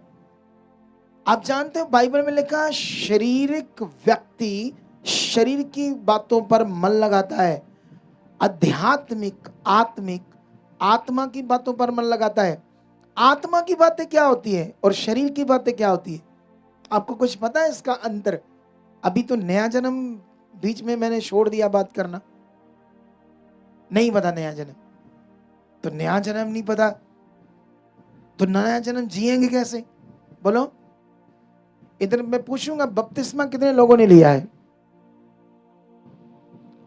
आप जानते हो बाइबल में लिखा, शारीरिक व्यक्ति शरीर की बातों पर मन लगाता है, आध्यात्मिक आत्मिक आत्मा की बातों पर मन लगाता है। आत्मा की बातें क्या होती है और शरीर की बातें क्या होती है? आपको कुछ पता है इसका अंतर? अभी तो नया जन्म बीच में मैंने छोड़ दिया बात करना, नहीं पता नया जन्म, तो नया जन्म नहीं पता तो नया जन्म जिएंगे कैसे? बोलो। इधर मैं पूछूंगा, बपतिस्मा कितने लोगों ने लिया है?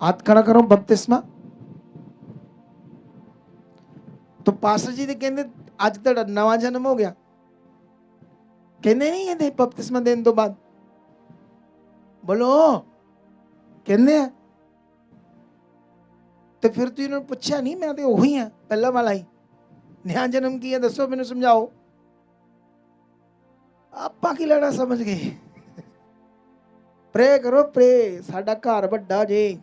हाथ खड़ा करो। बपतिस्मा तो पास्टर जी ने कहते आज तक नवा जन्म हो गया, कहने नहीं है बपतिस्मा देने तो बाद? बोलो, कहने हैं? तो फिर तो इन्होंने पूछा नहीं, मैं तो वही है पहला वाला ही, नया जन्म किया, दसो मैंने समझाओ। आपा की लड़ा समझ गए। प्रे करो, प्रे, साडा घर बड़ा जे,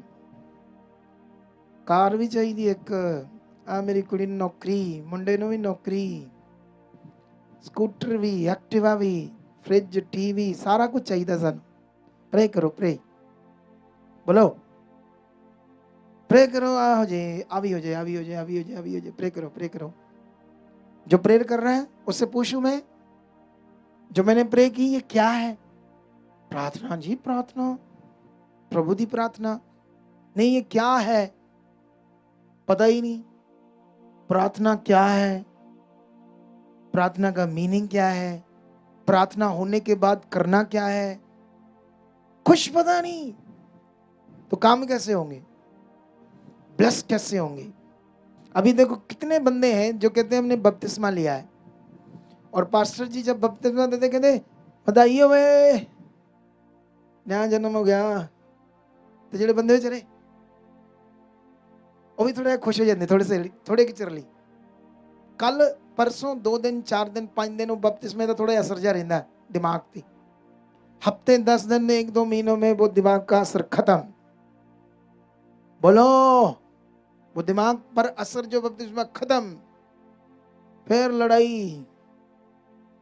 कार भी चाहिए एक, आ मेरी कुड़ी नौकरी, मुंडे नु भी नौकरी, स्कूटर भी, एक्टिवा भी, फ्रिज, टीवी, सारा कुछ चाहिए सन। प्रे करो, प्रे, बोलो, प्रे करो, आ हो जाए, अभी हो जाए, अभी हो जाए, अभी हो जाए, अभी हो जाए। प्रे करो, प्रे करो। जो प्रेयर कर रहा है उससे पूछूं मैं, जो मैंने प्रे की ये क्या है? प्रार्थना जी, प्रार्थना, प्रभु दी प्रार्थना नहीं, ये क्या है? पता ही नहीं। प्रार्थना क्या है? प्रार्थना का मीनिंग क्या है? प्रार्थना होने के बाद करना क्या है? कुछ पता नहीं। तो काम कैसे होंगे? ब्लेस कैसे होंगे? अभी देखो कितने बंदे हैं जो कहते हैं हमने बपतिस्मा लिया है, और पास्टर जी जब बपतिस्मा देते कहते बताइए वे नया जन्म हो गया, तो जेडे बंदे चले वो भी थोड़ा खुश हो जाते, थोड़े की चरली। कल परसों 2 दिन 4 दिन 5 दिन बपतिस्मे का थोड़ा असर जा रहा दिमाग पे, हफ्ते 10 दिन 1-2 महीनों में वो दिमाग का असर खत्म। बोलो, वो दिमाग पर असर जो बपतिस्मा खत्म, फिर लड़ाई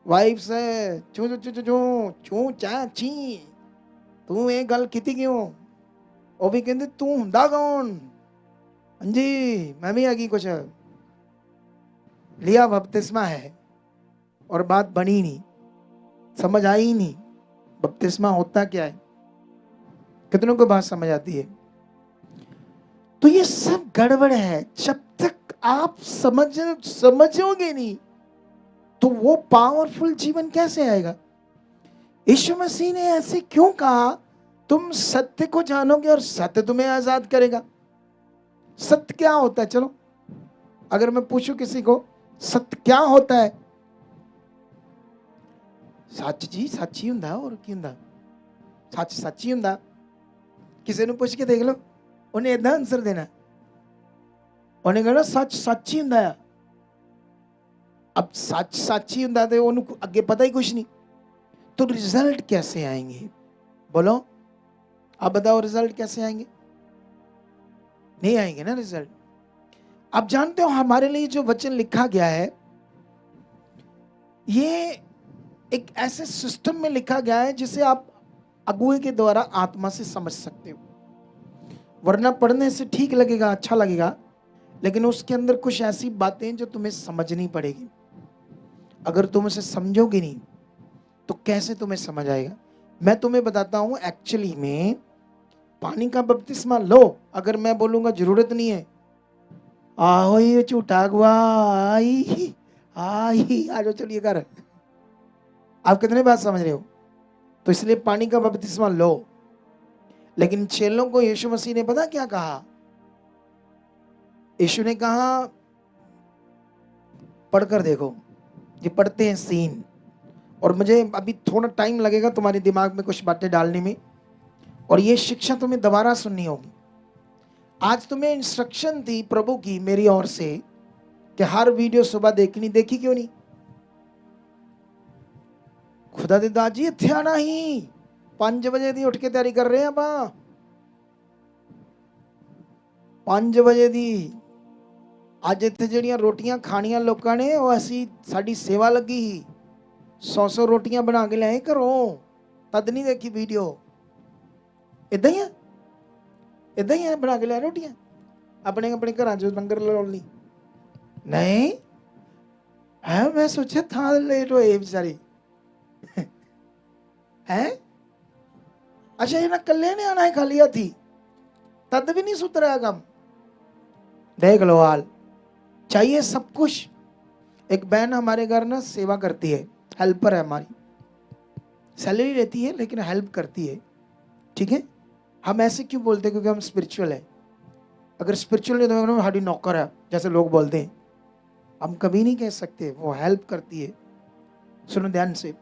वाइफ से, चू चू चू चू चू चा ची, तू ये गल की क्यों? ਉਹ ਵੀ ਕਹਿੰਦੇ ਤੂੰ ਹੁੰਦਾ ਕੌਣ? ਹਾਂਜੀ मैं भी आगे कुछ लिया बपतिस्मा है और बात बनी नहीं, समझ आई ही नहीं बपतिस्मा होता क्या है। कितनों को बात समझ आती है? तो ये सब गड़बड़ है। जब तक आप समझोगे नहीं तो वो पावरफुल जीवन कैसे आएगा? यीशु मसीह ने ऐसे क्यों कहा? तुम सत्य को जानोगे और सत्य तुम्हें आजाद करेगा। सत्य क्या होता है? चलो अगर मैं पूछूं किसी को सत्य क्या होता है, सच जी सच ही हुंदा और की हुंदा, सच सच ही हुंदा। किसी ने पूछ के देख लो, उन्हें इतना आंसर देना, उन्हें कहना सच सच ही हुंदा। अब सच सच ही हुंदा ते उन्हें अगे पता ही कुछ नहीं, तो रिजल्ट कैसे आएंगे? बोलो आप बताओ, रिजल्ट कैसे आएंगे? नहीं आएंगे ना रिजल्ट। आप जानते हो हमारे लिए जो वचन लिखा गया है ये एक ऐसे सिस्टम में लिखा गया है जिसे आप अगुए के द्वारा आत्मा से समझ सकते हो। वरना पढ़ने से ठीक लगेगा, अच्छा लगेगा, लेकिन उसके अंदर कुछ ऐसी बातें जो तुम्हें समझनी पड़ेगी। अगर तुम उसे समझोगे नहीं तो कैसे तुम्हें समझ आएगा? मैं तुम्हें बताता हूं, एक्चुअली में पानी का बपतिस्मा लो। अगर मैं बोलूंगा जरूरत नहीं है, आओ ये झूठा अगुआ आई आई आ जाओ चलिए घर, आप कितने बात समझ रहे हो? तो इसलिए पानी का बपतिस्मा लो। लेकिन चेलों को यीशु मसीह ने पता क्या कहा? यीशु ने कहा पढ़कर देखो। ये पढ़ते हैं सीन, और मुझे अभी थोड़ा टाइम लगेगा तुम्हारे दिमाग में कुछ बातें डालने में, और ये शिक्षा तुम्हें दोबारा सुननी होगी। आज तुम्हें इंस्ट्रक्शन थी प्रभु की मेरी ओर से कि हर वीडियो सुबह देखनी, देखी क्यों नहीं? खुदा दी दाजी इत्थे आना ही 5 वजे दी उठ के तैयारी कर रहे हैं आप। 5 वजे दी अज इत्थे ਜਿਹੜੀਆਂ रोटियां खानियां लोगों ने वो ऐसी साड़ी सेवा लगी ही 100 रोटियां बना के लाए घरों, तद नहीं देखी वीडियो। इदा ही है, इदा ही है, बना के लाए रोटियां अपने अपने घर च लंगर लाने ली। नहीं है, मैं सोचा था लेट होए बेचारी है। अच्छा ये ना कल्ले ने आना है खाली हाथी, तद भी नहीं सुधरा काम। देख लो हाल, चाहिए सब कुछ। एक बहन हमारे घर ना सेवा करती है, हेल्पर है हमारी, सैलरी रहती है लेकिन हेल्प करती है। ठीक है, हम ऐसे क्यों बोलते हैं? क्योंकि हम स्पिरिचुअल है। अगर स्पिरिचुअल नहीं तो हमारी नौकर है जैसे लोग बोलते हैं, हम कभी नहीं कह सकते। वो हेल्प करती है। सुनो ध्यान से,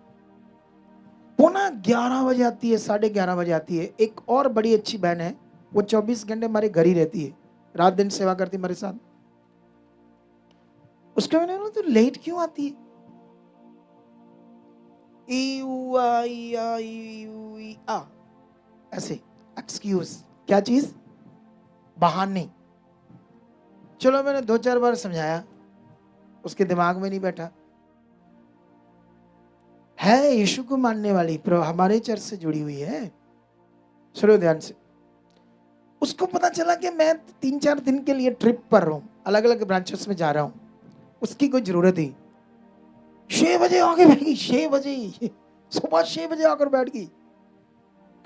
11:15 बजे आती है, 11:30 बजे आती है। एक और बड़ी अच्छी बहन है, वो 24 घंटे हमारे घर ही रहती है, रात दिन सेवा करती है हमारे साथ। उसके मैंने बोला तो लेट क्यों आती है? ऐसे एक्सक्यूज, क्या चीज? बहाने। चलो मैंने 2-4 बार समझाया, उसके दिमाग में नहीं बैठा। है यीशु को मानने वाली, पर हमारे चर्च से जुड़ी हुई है। सुनो ध्यान से, उसको पता चला कि मैं 3-4 दिन के लिए ट्रिप पर रहा हूं, अलग अलग ब्रांचेस में जा रहा हूं। उसकी कोई जरूरत ही 6 बजे आके बैठ गई, 6 बजे सुबह 6 बजे आकर बैठ गई,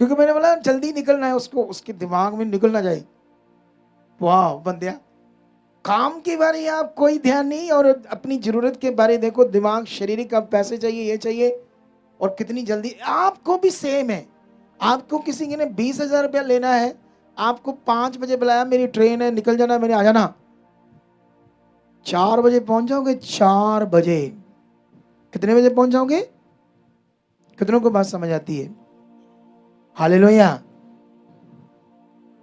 क्योंकि मैंने बोला जल्दी निकलना है उसको, उसके दिमाग में निकल ना जाए। वाह बंदिया, काम के बारे आप कोई ध्यान नहीं, और अपनी जरूरत के बारे देखो, दिमाग शारीरिक, अब पैसे चाहिए, ये चाहिए, और कितनी जल्दी। आपको भी सेम है। आपको किसी ने 20,000 रुपया लेना है, आपको 5 बजे बुलाया, मेरी ट्रेन है, निकल जाना, मैंने आ जाना, 4 बजे पहुंच जाओगे। 4 बजे कितने बजे पहुंच जाओगे? कितनों को बात समझ आती है? हालेलुया।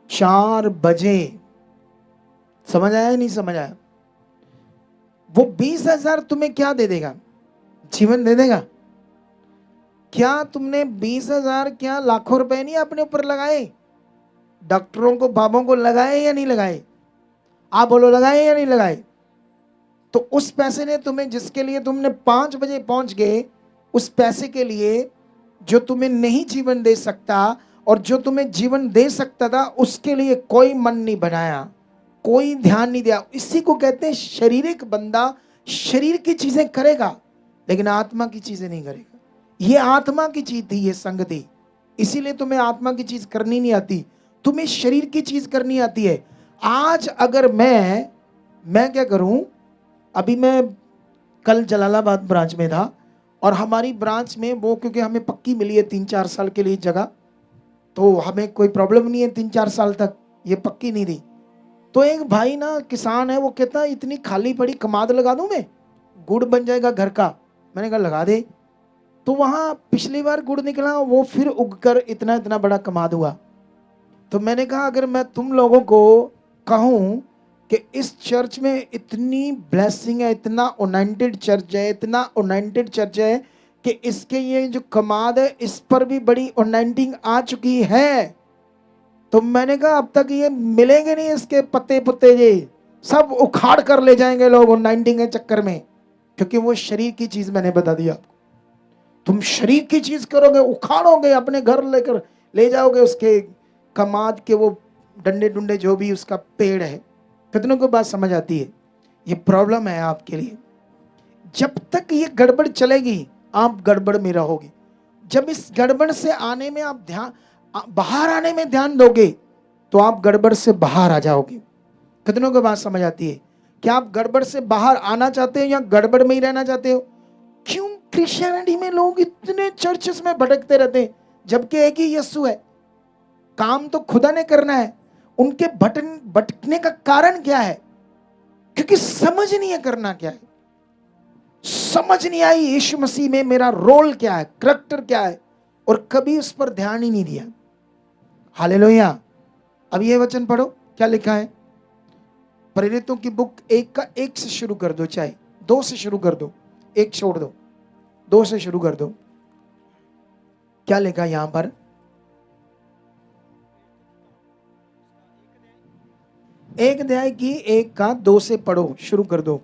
4 बजे समझ आया नहीं समझ आया? वो 20,000 तुम्हें क्या दे देगा? जीवन दे देगा? क्या तुमने 20,000 क्या लाखों रुपए नहीं अपने ऊपर लगाए? डॉक्टरों को, बाबों को लगाए या नहीं लगाए? आप बोलो लगाए या नहीं लगाए? तो उस पैसे ने तुम्हें, जिसके लिए तुमने 5 बजे पहुंच गए, उस पैसे के लिए जो तुम्हें नहीं जीवन दे सकता, और जो तुम्हें जीवन दे सकता था उसके लिए कोई मन नहीं बनाया, कोई ध्यान नहीं दिया। इसी को कहते हैं शारीरिक बंदा शरीर की चीजें करेगा लेकिन आत्मा की चीजें नहीं करेगा। ये आत्मा की चीज थी, ये संग थी, इसीलिए तुम्हें आत्मा की चीज करनी नहीं आती, तुम्हें शरीर की चीज करनी आती है। आज अगर मैं क्या करूं, अभी मैं कल जलालाबाद ब्रांच में था और हमारी ब्रांच में वो, क्योंकि हमें पक्की मिली है 3-4 साल के लिए जगह, तो हमें कोई प्रॉब्लम नहीं है 3-4 साल तक, ये पक्की नहीं थी। तो एक भाई ना किसान है, वो कहता है इतनी खाली पड़ी कमाद लगा दूं मैं, गुड़ बन जाएगा घर का। मैंने कहा लगा दे। तो वहां पिछली बार गुड़ निकला, वो फिर उगकर इतना इतना बड़ा कमाद हुआ। तो मैंने कहा अगर मैं तुम लोगों को कहूं कि इस चर्च में इतनी ब्लेसिंग है, इतना अनॉइंटेड चर्च है, इतना अनॉइंटेड चर्च है कि इसके ये जो कमाद है इस पर भी बड़ी अनॉइंटिंग आ चुकी है, तो मैंने कहा अब तक ये मिलेंगे नहीं इसके पत्ते पुत्ते, ये सब उखाड़ कर ले जाएंगे लोग अनॉइंटिंग के चक्कर में, क्योंकि वो शरीर की चीज मैंने बता दिया। तुम शरीर की चीज करोगे, उखाड़ोगे, अपने घर लेकर ले जाओगे उसके कमाद के वो डंडे डुंडे जो भी उसका पेड़ है। कितनों को बात समझ आती है? ये प्रॉब्लम है आपके लिए। जब तक ये गड़बड़ चलेगी आप गड़बड़ में रहोगे। जब इस गड़बड़ से आने में आप बाहर आने में ध्यान दोगे तो आप गड़बड़ से बाहर आ जाओगे। कितनों को बात समझ आती है? क्या आप गड़बड़ से बाहर आना चाहते हो या गड़बड़ में ही रहना चाहते हो? क्यों क्रिश्चियनिटी में लोग इतने चर्चेस में भटकते रहते हैं जबकि एक ही यीशु है? काम तो खुदा ने करना है। उनके भटकने का कारण क्या है? क्योंकि समझ नहीं है करना क्या है, समझ नहीं आई यीशु मसीह में मेरा रोल क्या है, करैक्टर क्या है, और कभी उस पर ध्यान ही नहीं दिया। हालेलुया। अब ये वचन पढ़ो क्या लिखा है। प्रेरितों की बुक 1 का 1 से शुरू कर दो, चाहे 2 से शुरू कर दो, 1 छोड़ दो, 2 से शुरू कर दो। क्या लिखा यहां पर? एक अध्याय की 1 का 2 से पढ़ो, शुरू कर दो।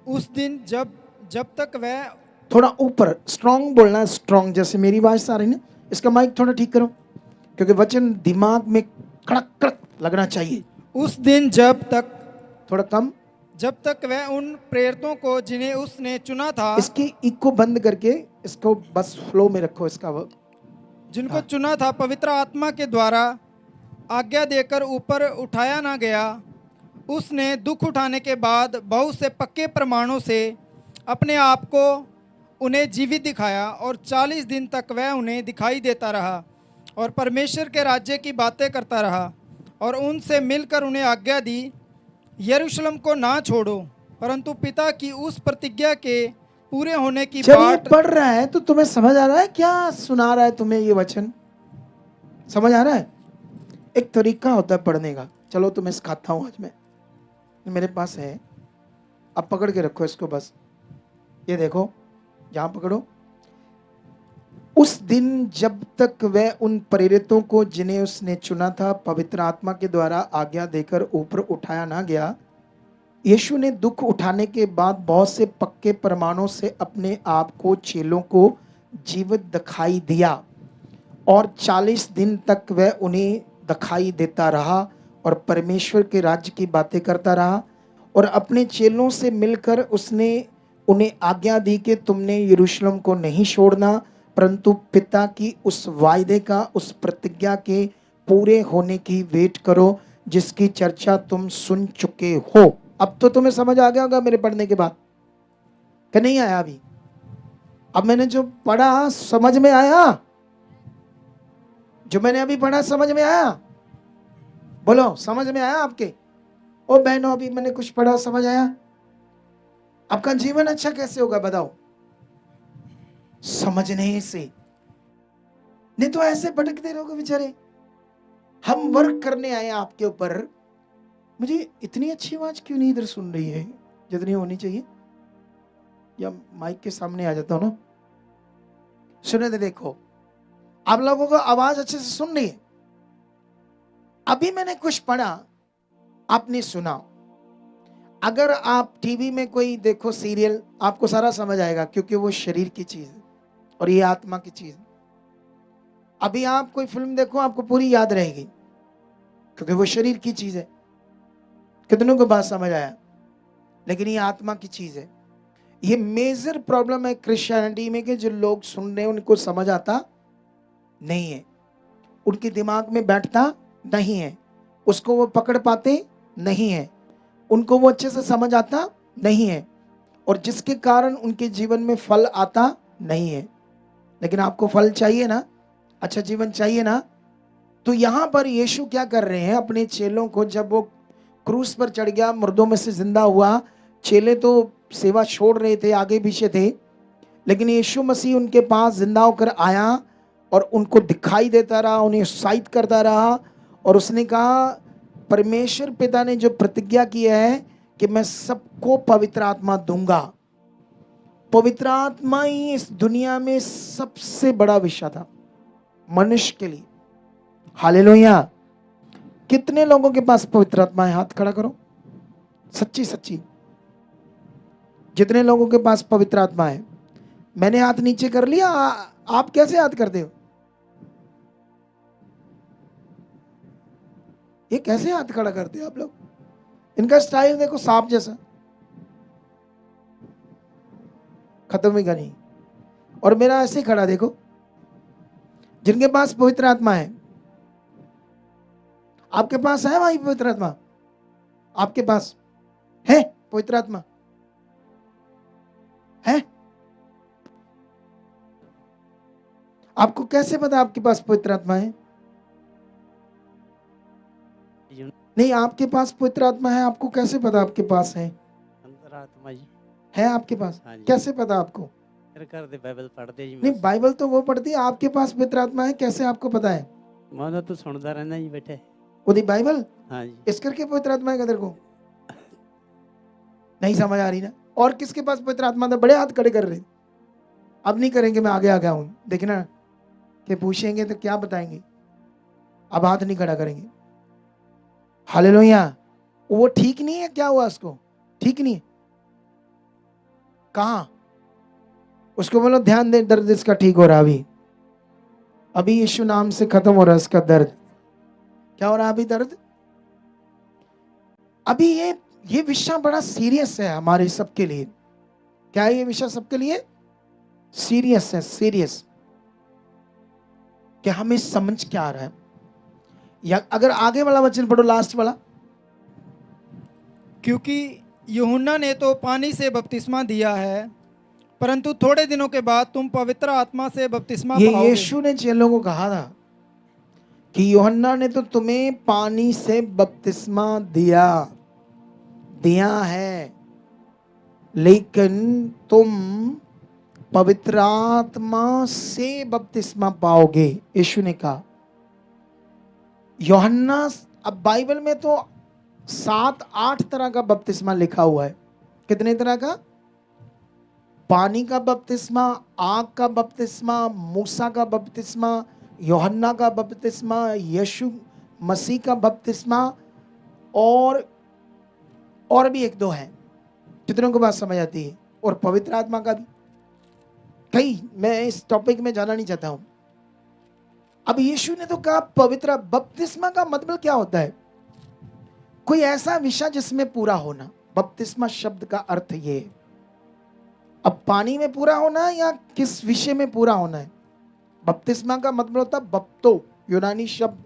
उस दिन जब तक वह, थोड़ा ऊपर स्ट्रांग बोलना, स्ट्रांग, जैसे मेरी आवाज आ रही ना, इसका माइक थोड़ा ठीक करो क्योंकि वचन दिमाग में कड़क कड़क लगना चाहिए। उस दिन जब तक वह उन प्रेरितों को जिन्हें उसने चुना था, इसकी इको बंद करके इसको बस फ्लो में रखो इसका जिनको चुना था पवित्र आत्मा के द्वारा आज्ञा देकर ऊपर उठाया ना गया, उसने दुख उठाने के बाद बहुत से पक्के प्रमाणों से अपने आप को उन्हें जीवित दिखाया और 40 दिन तक वह उन्हें दिखाई देता रहा और परमेश्वर के राज्य की बातें करता रहा और उनसे मिलकर उन्हें आज्ञा दी, यरूशलेम को ना छोड़ो परंतु पिता की उस प्रतिज्ञा के पूरे होने की बाट। पढ़ रहा है तो तुम्हें समझ आ रहा है क्या सुना रहा है तुम्हें? ये वचन समझ आ रहा है? एक तरीका होता है पढ़ने का, चलो तुम्हें सिखाता हूं। आज मैं, मेरे पास है, अब पकड़ के रखो इसको बस। ये देखो, यहां पकड़ो। उस दिन जब तक वह उन प्रेरितों को जिन्हें उसने चुना था पवित्र आत्मा के द्वारा आज्ञा देकर ऊपर उठाया ना गया, यीशु ने दुख उठाने के बाद बहुत से पक्के प्रमाणों से अपने आप को चेलों को जीवित दिखाई दिया और 40 दिन तक वह उन्हें दिखाई देता रहा और परमेश्वर के राज्य की बातें करता रहा और अपने चेलों से मिलकर उसने उन्हें आज्ञा दी कि तुमने यरूशलेम को नहीं छोड़ना परंतु पिता की उस वायदे का, उस प्रतिज्ञा के पूरे होने की वेट करो जिसकी चर्चा तुम सुन चुके हो। अब तो तुम्हें समझ आ गया होगा मेरे पढ़ने के बाद, कि नहीं आया अभी? अब मैंने जो पढ़ा समझ में आया? जो मैंने अभी पढ़ा समझ में आया? बोलो, समझ में आया आपके? ओ बहनों, अभी मैंने कुछ पढ़ा, समझ आया? आपका जीवन अच्छा कैसे होगा बताओ? समझने से। नहीं तो ऐसे भटकते रहोगे बेचारे। हम वर्क करने आए आपके ऊपर। मुझे इतनी अच्छी आवाज क्यों नहीं इधर सुन रही है जितनी होनी चाहिए? या माइक के सामने आ जाता हूं ना, सुने दे। देखो, आप लोगों को आवाज अच्छे से सुन रही है? अभी मैंने कुछ पढ़ा, आपने सुना। अगर आप टीवी में कोई देखो सीरियल, आपको सारा समझ आएगा क्योंकि वो शरीर की चीज है और ये आत्मा की चीज है। अभी आप कोई फिल्म देखो आपको पूरी याद रहेगी, क्योंकि वो शरीर की चीज है। कितनों को बात समझ आया? लेकिन ये आत्मा की चीज है। ये मेजर प्रॉब्लम है क्रिश्चियनिटी में कि जो लोग सुन रहे हैं उनको समझ आता नहीं है, उनके दिमाग में बैठता नहीं है, उसको वो पकड़ पाते नहीं है, उनको वो अच्छे से समझ आता नहीं है, और जिसके कारण उनके जीवन में फल आता नहीं है। लेकिन आपको फल चाहिए ना, अच्छा जीवन चाहिए ना, तो यहां पर यीशु क्या कर रहे हैं अपने चेलों को, जब वो क्रूस पर चढ़ गया, मुर्दों में से जिंदा हुआ, चेले तो सेवा छोड़ रहे थे, आगे पीछे थे, लेकिन यीशु मसीह उनके पास जिंदा होकर आया और उनको दिखाई देता रहा, उन्हें उत्साहित करता रहा, और उसने कहा परमेश्वर पिता ने जो प्रतिज्ञा की है कि मैं सबको पवित्र आत्मा दूंगा। पवित्र आत्मा ही इस दुनिया में सबसे बड़ा विषय था मनुष्य के लिए। हालेलुया। कितने लोगों के पास पवित्र आत्मा है? हाथ खड़ा करो, सच्ची सच्ची। जितने लोगों के पास पवित्र आत्मा है, मैंने हाथ नीचे कर लिया। आप कैसे हाथ करते हो? ये कैसे हाथ खड़ा करते हो आप लोग? इनका स्टाइल देखो, सांप जैसा, खत्म ही का नहीं। और मेरा ऐसे खड़ा देखो। जिनके पास पवित्र आत्मा है, आपके पास है भाई पवित्र आत्मा? आपके पास है पवित्र आत्मा? है? आपको कैसे पता आपके पास पवित्र आत्मा है? नहीं, आपके पास पवित्र आत्मा है, आपको कैसे पता आपके पास है? अंतरात्मा जी है आपके पास? हाँ जी। कैसे पता आपको? मेरे घर दे बाइबल पढ़ते जी। नहीं, बाइबल तो वो पढ़ती है, आपके पास पवित्र आत्मा है कैसे आपको पता है? मैं तो सुनता रहना जी बेटे। ओदी बाइबल हाँ जी। इस करके पवित्र आत्मा है तेरे को? नहीं समझ आ रही ना? और किसके पास पवित्र आत्मा था? बड़े हाथ खड़े कर रहे। अब नहीं करेंगे, मैं आगे आ गया हूं, देखना कि पूछेंगे तो क्या बताएंगे। अब हाथ नहीं खड़ा करेंगे। हालेलुया। वो ठीक नहीं है, क्या हुआ उसको? ठीक नहीं है? कहां? उसको बोलो ध्यान दे, दर्द इसका ठीक हो रहा अभी यीशु नाम से खत्म हो रहा है इसका दर्द। क्या हो रहा है अभी? दर्द। अभी ये विषय बड़ा सीरियस है हमारे सबके लिए। क्या है ये विषय सबके लिए? सीरियस है, सीरियस। कि हमें समझ क्या आ रहा है? या अगर आगे वाला वचन पढ़ो, लास्ट वाला। क्योंकि यूहन्ना ने तो पानी से बपतिस्मा दिया है, परंतु थोड़े दिनों के बाद तुम पवित्र आत्मा से बपतिस्मा ये पाओगे। यीशु ने चेलों को कहा था कि यूहन्ना ने तो तुम्हें पानी से बपतिस्मा दिया है, लेकिन तुम पवित्र आत्मा से बपतिस्मा पाओगे, यीशु ने कहा। यूहन्ना, अब बाइबल में तो 7-8 तरह का बपतिस्मा लिखा हुआ है। कितने तरह का? पानी का बपतिस्मा, आग का बपतिस्मा, मूसा का बपतिस्मा, यूहन्ना का बपतिस्मा, यीशु मसीह का बपतिस्मा, और भी एक दो है। कितनों को बात समझ आती है? और पवित्र आत्मा का भी कई। मैं इस टॉपिक में जाना नहीं चाहता हूं। अब यीशु ने तो कहा पवित्र बपतिस्मा का मतलब क्या होता है? कोई ऐसा विषय जिसमें पूरा होना। बपतिस्मा शब्द का अर्थ ये है। अब पानी में पूरा होना है या किस विषय में पूरा होना है? बपतिस्मा का मतलब होता है बप्तो, यूनानी शब्द।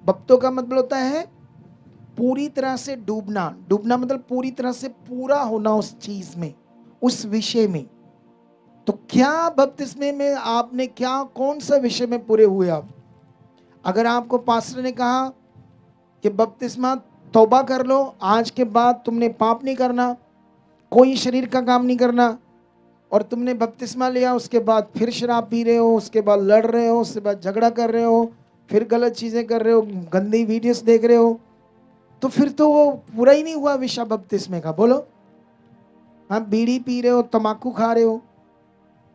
बप्तो का मतलब होता है पूरी तरह से डूबना। डूबना मतलब पूरी तरह से पूरा होना उस चीज में, उस विषय में। तो क्या बपतिस्मे में आपने क्या, कौन सा विषय में पूरे हुए आप? अगर आपको पास्टर ने कहा कि बपतिस्मा तौबा कर लो, आज के बाद तुमने पाप नहीं करना, कोई शरीर का काम नहीं करना, और तुमने बपतिस्मा लिया, उसके बाद फिर शराब पी रहे हो, उसके बाद लड़ रहे हो, उसके बाद झगड़ा कर रहे हो, फिर गलत चीजें कर रहे हो, गंदी वीडियोस देख रहे हो, तो फिर तो वो पूरा ही नहीं हुआ विषय बपतिस्मे का। बोलो। हाँ, बीड़ी पी रहे हो, तम्बाकू खा रहे हो।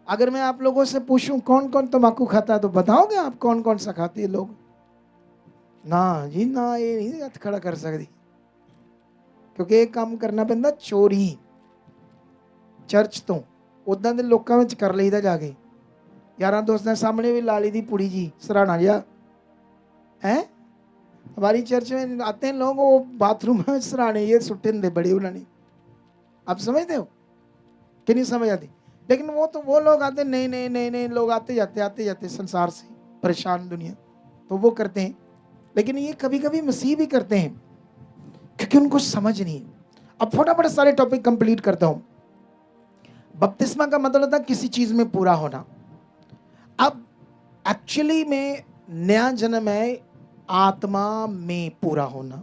अगर मैं आप लोगों से पूछूं कौन कौन तम्बाकू खाता है, तो बताओगे आप कौन कौन सा खाते हैं लोग? ना जी ना, ये नहीं हथ खड़ा कर सकती, क्योंकि एक काम करना पैंदा चोरी। चर्च तो उदां दे लोकां विच कर लईदा जाके, यारा दोस्त ने सामने भी ला ली थी पुड़ी जी सराहना जा है। हमारी चर्च में आते हैं लोग, वो बाथरूम में सराहने ये सुट्टे दे बड़े उन्होंने, आप समझते हो कि नहीं समझ आती? लेकिन वो तो वो लोग आते नहीं नहीं नहीं नहीं, लोग आते जाते संसार से परेशान दुनिया, तो वो करते हैं। लेकिन ये कभी कभी मसीह भी करते हैं क्योंकि उनको समझ नहीं है। अब फटाफट सारे टॉपिक कंप्लीट करता हूं। बपतिस्मा का मतलब होता है किसी चीज में पूरा होना। अब एक्चुअली में नया जन्म है आत्मा में पूरा होना।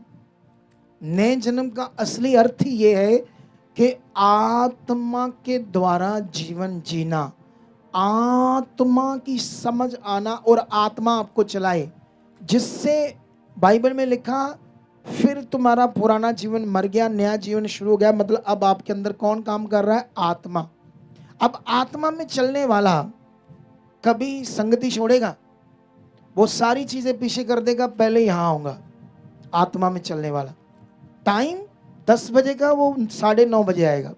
नए जन्म का असली अर्थ ही ये है कि आत्मा के द्वारा जीवन जीना, आत्मा की समझ आना और आत्मा आपको चलाए, जिससे बाइबल में लिखा फिर तुम्हारा पुराना जीवन मर गया, नया जीवन शुरू हो गया। मतलब अब आपके अंदर कौन काम कर रहा है? आत्मा। अब आत्मा में चलने वाला कभी संगति छोड़ेगा? वो सारी चीजें पीछे कर देगा, पहले यहां आऊंगा। आत्मा में चलने वाला टाइम 10 बजे का, वो 9:30 बजे आएगा।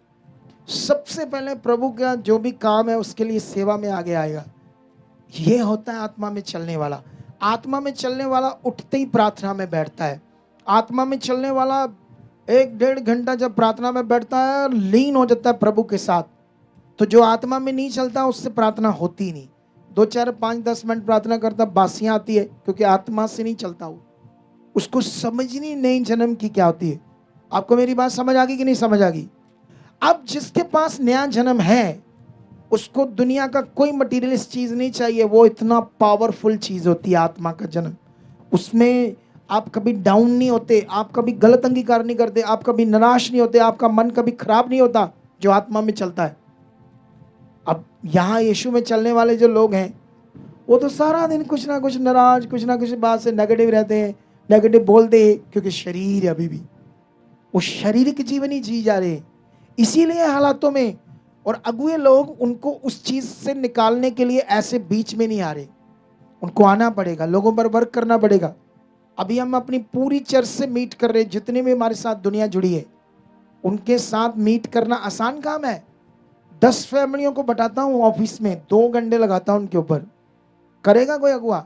सबसे पहले प्रभु का जो भी काम है उसके लिए सेवा में आगे आएगा। ये होता है आत्मा में चलने वाला। आत्मा में चलने वाला उठते ही प्रार्थना में बैठता है। आत्मा में चलने वाला 1-1.5 घंटा जब प्रार्थना में बैठता है लीन हो जाता है प्रभु के साथ। तो जो आत्मा में नहीं चलता उससे प्रार्थना होती नहीं। 2, 4, 5, 10 मिनट प्रार्थना करता बासियां आती है, क्योंकि आत्मा से नहीं चलता वो। उसको समझनी नई जन्म की क्या होती है। आपको मेरी बात समझ आ गई कि नहीं समझ आ गई? अब जिसके पास नया जन्म है उसको दुनिया का कोई मटीरियलिस्ट चीज नहीं चाहिए। वो इतना पावरफुल चीज होती है आत्मा का जन्म। उसमें आप कभी डाउन नहीं होते, आप कभी गलत अंगीकार नहीं करते, आप कभी निराश नहीं होते, आपका मन कभी खराब नहीं होता जो आत्मा में चलता है। अब यहाँ यीशु में चलने वाले जो लोग हैं वो तो सारा दिन कुछ ना कुछ नाराज, कुछ ना कुछ बात से नेगेटिव रहते हैं, नेगेटिव बोलते हैं, क्योंकि शरीर है अभी भी, वो शारीरिक जीवन ही जी जा रहे हैं। इसीलिए हालातों में, और अगुए लोग उनको उस चीज से निकालने के लिए ऐसे बीच में नहीं आ रहे। उनको आना पड़ेगा, लोगों पर वर्क करना पड़ेगा। अभी हम अपनी पूरी चर्च से मीट कर रहे हैं, जितने भी हमारे साथ दुनिया जुड़ी है उनके साथ मीट करना आसान काम है। 10 फैमिलियों को बताता हूँ ऑफिस में, 2 घंटे लगाता हूँ उनके ऊपर। करेगा कोई अगुआ?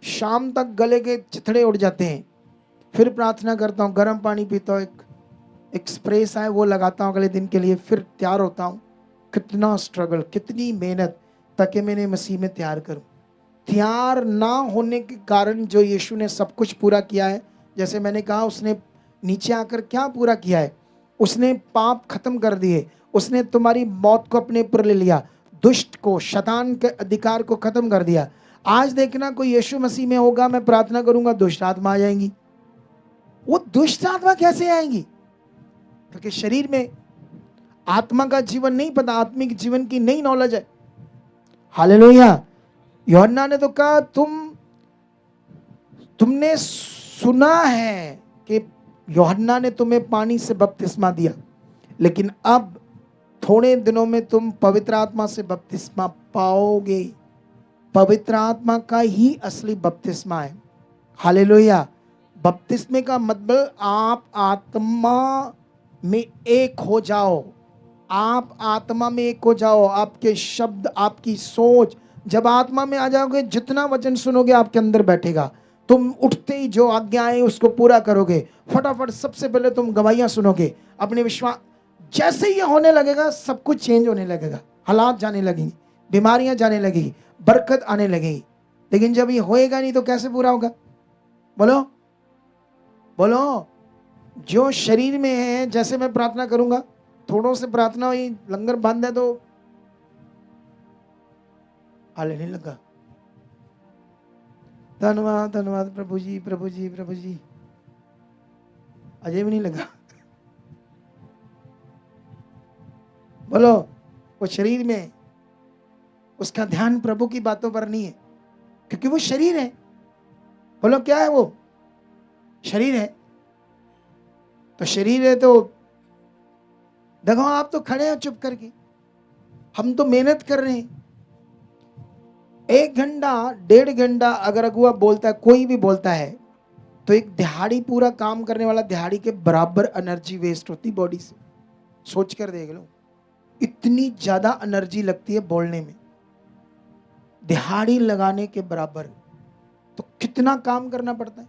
शाम तक गले के चिथड़े उड़ जाते हैं। फिर प्रार्थना करता हूँ, गर्म पानी पीता हूँ, एक स्प्रे सा है वो लगाता हूँ अगले दिन के लिए, फिर तैयार होता हूँ। कितना स्ट्रगल, कितनी मेहनत, ताकि मैंने मसीह में तैयार करूँ। तैयार ना होने के कारण जो यीशु ने सब कुछ पूरा किया है, जैसे मैंने कहा, उसने नीचे आकर क्या पूरा किया है? उसने पाप खत्म कर दिए, उसने तुम्हारी मौत को अपने ऊपर ले लिया, दुष्ट को, शैतान के अधिकार को खत्म कर दिया। आज देखना कोई यीशु मसीह में होगा, मैं प्रार्थना करूंगा, दुष्ट आत्मा आ जाएंगी। वो दुष्ट आत्मा कैसे आएंगी? क्योंकि शरीर में आत्मा का जीवन नहीं पता, आत्मिक जीवन की नई नॉलेज है। हालेलुया। यूहन्ना ने तो कहा तुमने सुना है कि यूहन्ना ने तुम्हें पानी से बपतिस्मा दिया, लेकिन अब थोड़े दिनों में तुम पवित्र आत्मा से बपतिस्मा पाओगे। पवित्र आत्मा का ही असली बपतिस्मा है। हालेलुया। बपतिस्मे का मतलब आप आत्मा में एक हो जाओ। आप आत्मा में एक हो जाओ। आपके शब्द, आपकी सोच, जब आत्मा में आ जाओगे, जितना वचन सुनोगे आपके अंदर बैठेगा। तुम उठते ही जो आज्ञा है उसको पूरा करोगे। फटाफट सबसे पहले तुम गवाहियां सुनोगे, अपने विश्वास। जैसे ये होने लगेगा सब कुछ चेंज होने लगेगा, हालात जाने लगेंगे, बीमारियां जाने लगेगी, बरकत आने लगेगी। लेकिन जब ये होएगा नहीं तो कैसे पूरा होगा? बोलो बोलो। जो शरीर में है, जैसे मैं प्रार्थना करूंगा, थोड़ों से प्रार्थना हुई, लंगर बंद है तो हाले नहीं लगा। धन्यवाद धन्यवाद प्रभु जी, प्रभु जी, प्रभु जी, अजय भी नहीं लगा। बोलो। वो शरीर में, उसका ध्यान प्रभु की बातों पर नहीं है, क्योंकि वो शरीर है। बोलो क्या है? वो शरीर है। तो शरीर है तो देखो, आप तो खड़े हो चुप करके, हम तो मेहनत कर रहे हैं। 1 घंटा 1.5 घंटा अगर अगुआ बोलता है, कोई भी बोलता है, तो एक दिहाड़ी पूरा काम करने वाला दिहाड़ी के बराबर एनर्जी वेस्ट होती बॉडी से। सोच कर देख लो, इतनी ज्यादा एनर्जी लगती है बोलने में। दिहाड़ी लगाने के बराबर। तो कितना काम करना पड़ता है।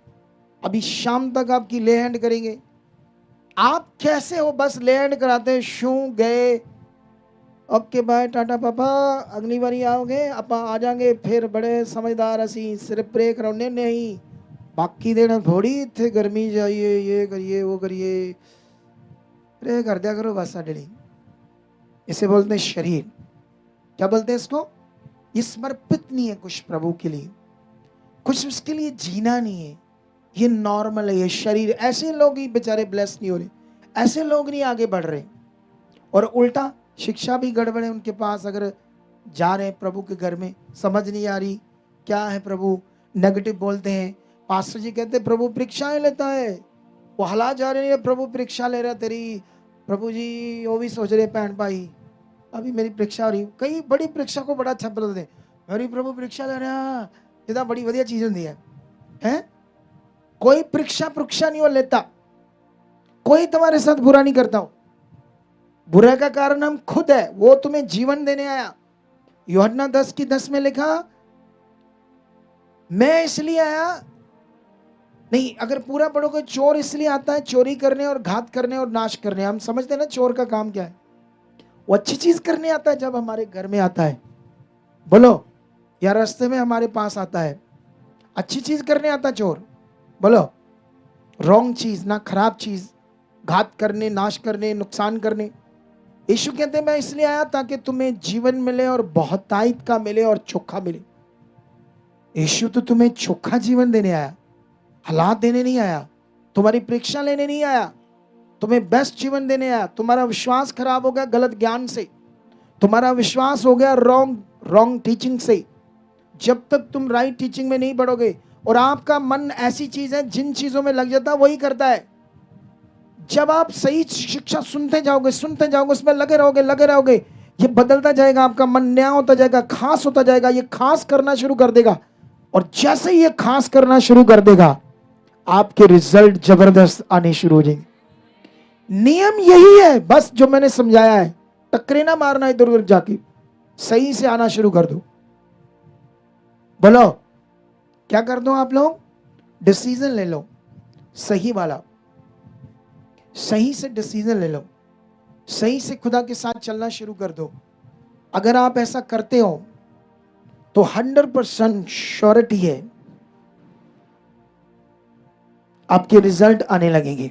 अभी शाम तक आपकी ले हैंड करेंगे। आप कैसे हो, बस ले हैंड कराते हैं, शू गए, ओके बाय टाटा पापा, अगली बारी आओगे अपा आ जाएंगे, फिर बड़े समझदार असी सिर्फ प्रे कराने नहीं, बाकी देना थोड़ी थे, गर्मी जाइए, ये करिए वो करिए, प्रे कर दिया करो बस साढ़े नहीं। इसे बोलते हैं शरीर। क्या बोलते हैं इसको? ये समर्पित नहीं है कुछ प्रभु के लिए, कुछ उसके लिए जीना नहीं है, ये नॉर्मल है, ये शरीर। ऐसे लोग ही बेचारे ब्लेस नहीं हो रहे, ऐसे लोग नहीं आगे बढ़ रहे। और उल्टा शिक्षा भी गड़बड़ है उनके पास। अगर जा रहे हैं प्रभु के घर में, समझ नहीं आ रही क्या है प्रभु, नेगेटिव बोलते हैं। पास्टर जी कहते हैं प्रभु परीक्षाएं लेता है, वो हालात जा रहे हैं, प्रभु परीक्षा ले रहा तेरी, प्रभु जी वो भी सोच रहे बहन भाई अभी मेरी परीक्षा हो रही। कई बड़ी परीक्षा को बड़ा अच्छा बोलते हैं, मेरी प्रभु परीक्षा ले रहा, जितना बड़ी वधिया चीज होती है? कोई परीक्षा नहीं हो लेता, कोई तुम्हारे साथ बुरा नहीं करता हो। बुरा का कारण हम खुद है, वो तुम्हें जीवन देने आया। यूहन्ना 10:10 में लिखा, मैं इसलिए आया नहीं, अगर पूरा पढ़ोगे, चोर इसलिए आता है चोरी करने और घात करने और नाश करने। हम समझते हैं ना चोर का काम क्या है, वो अच्छी चीज करने आता है जब हमारे घर में आता है, बोलो, या रास्ते में हमारे पास आता है, अच्छी चीज करने आता है चोर, बोलो, रॉन्ग चीज ना, खराब चीज, घात करने, नाश करने, नुकसान करने। यीशु कहते हैं मैं इसलिए आया ताकि तुम्हें जीवन मिले और बहुतायत का मिले और चोखा मिले। यीशु तो तुम्हें चोखा जीवन देने आया, हालात देने नहीं आया, तुम्हारी परीक्षा लेने नहीं आया, तुम्हें बेस्ट जीवन देने आया। तुम्हारा विश्वास खराब हो गया गलत ज्ञान से, तुम्हारा विश्वास हो गया रॉन्ग टीचिंग से। जब तक तुम राइट टीचिंग में नहीं बढ़ोगे, और आपका मन ऐसी चीज है जिन चीजों में लग जाता है वही करता है। जब आप सही शिक्षा सुनते जाओगे उसमें लगे रहोगे, ये बदलता जाएगा, आपका मन नया होता जाएगा, खास होता जाएगा, ये खास करना शुरू कर देगा। और जैसे ही ये खास करना शुरू कर देगा, आपके रिजल्ट जबरदस्त आने शुरू हो जाएंगे। नियम यही है बस जो मैंने समझाया है, टक्करे ना मारना इधर उधर जाके, सही से आना शुरू कर दो। बोलो क्या कर दो आप लोग? डिसीजन ले लो सही वाला, सही से डिसीजन ले लो, सही से खुदा के साथ चलना शुरू कर दो। अगर आप ऐसा करते हो तो 100% श्योरिटी है आपके रिजल्ट आने लगेंगे।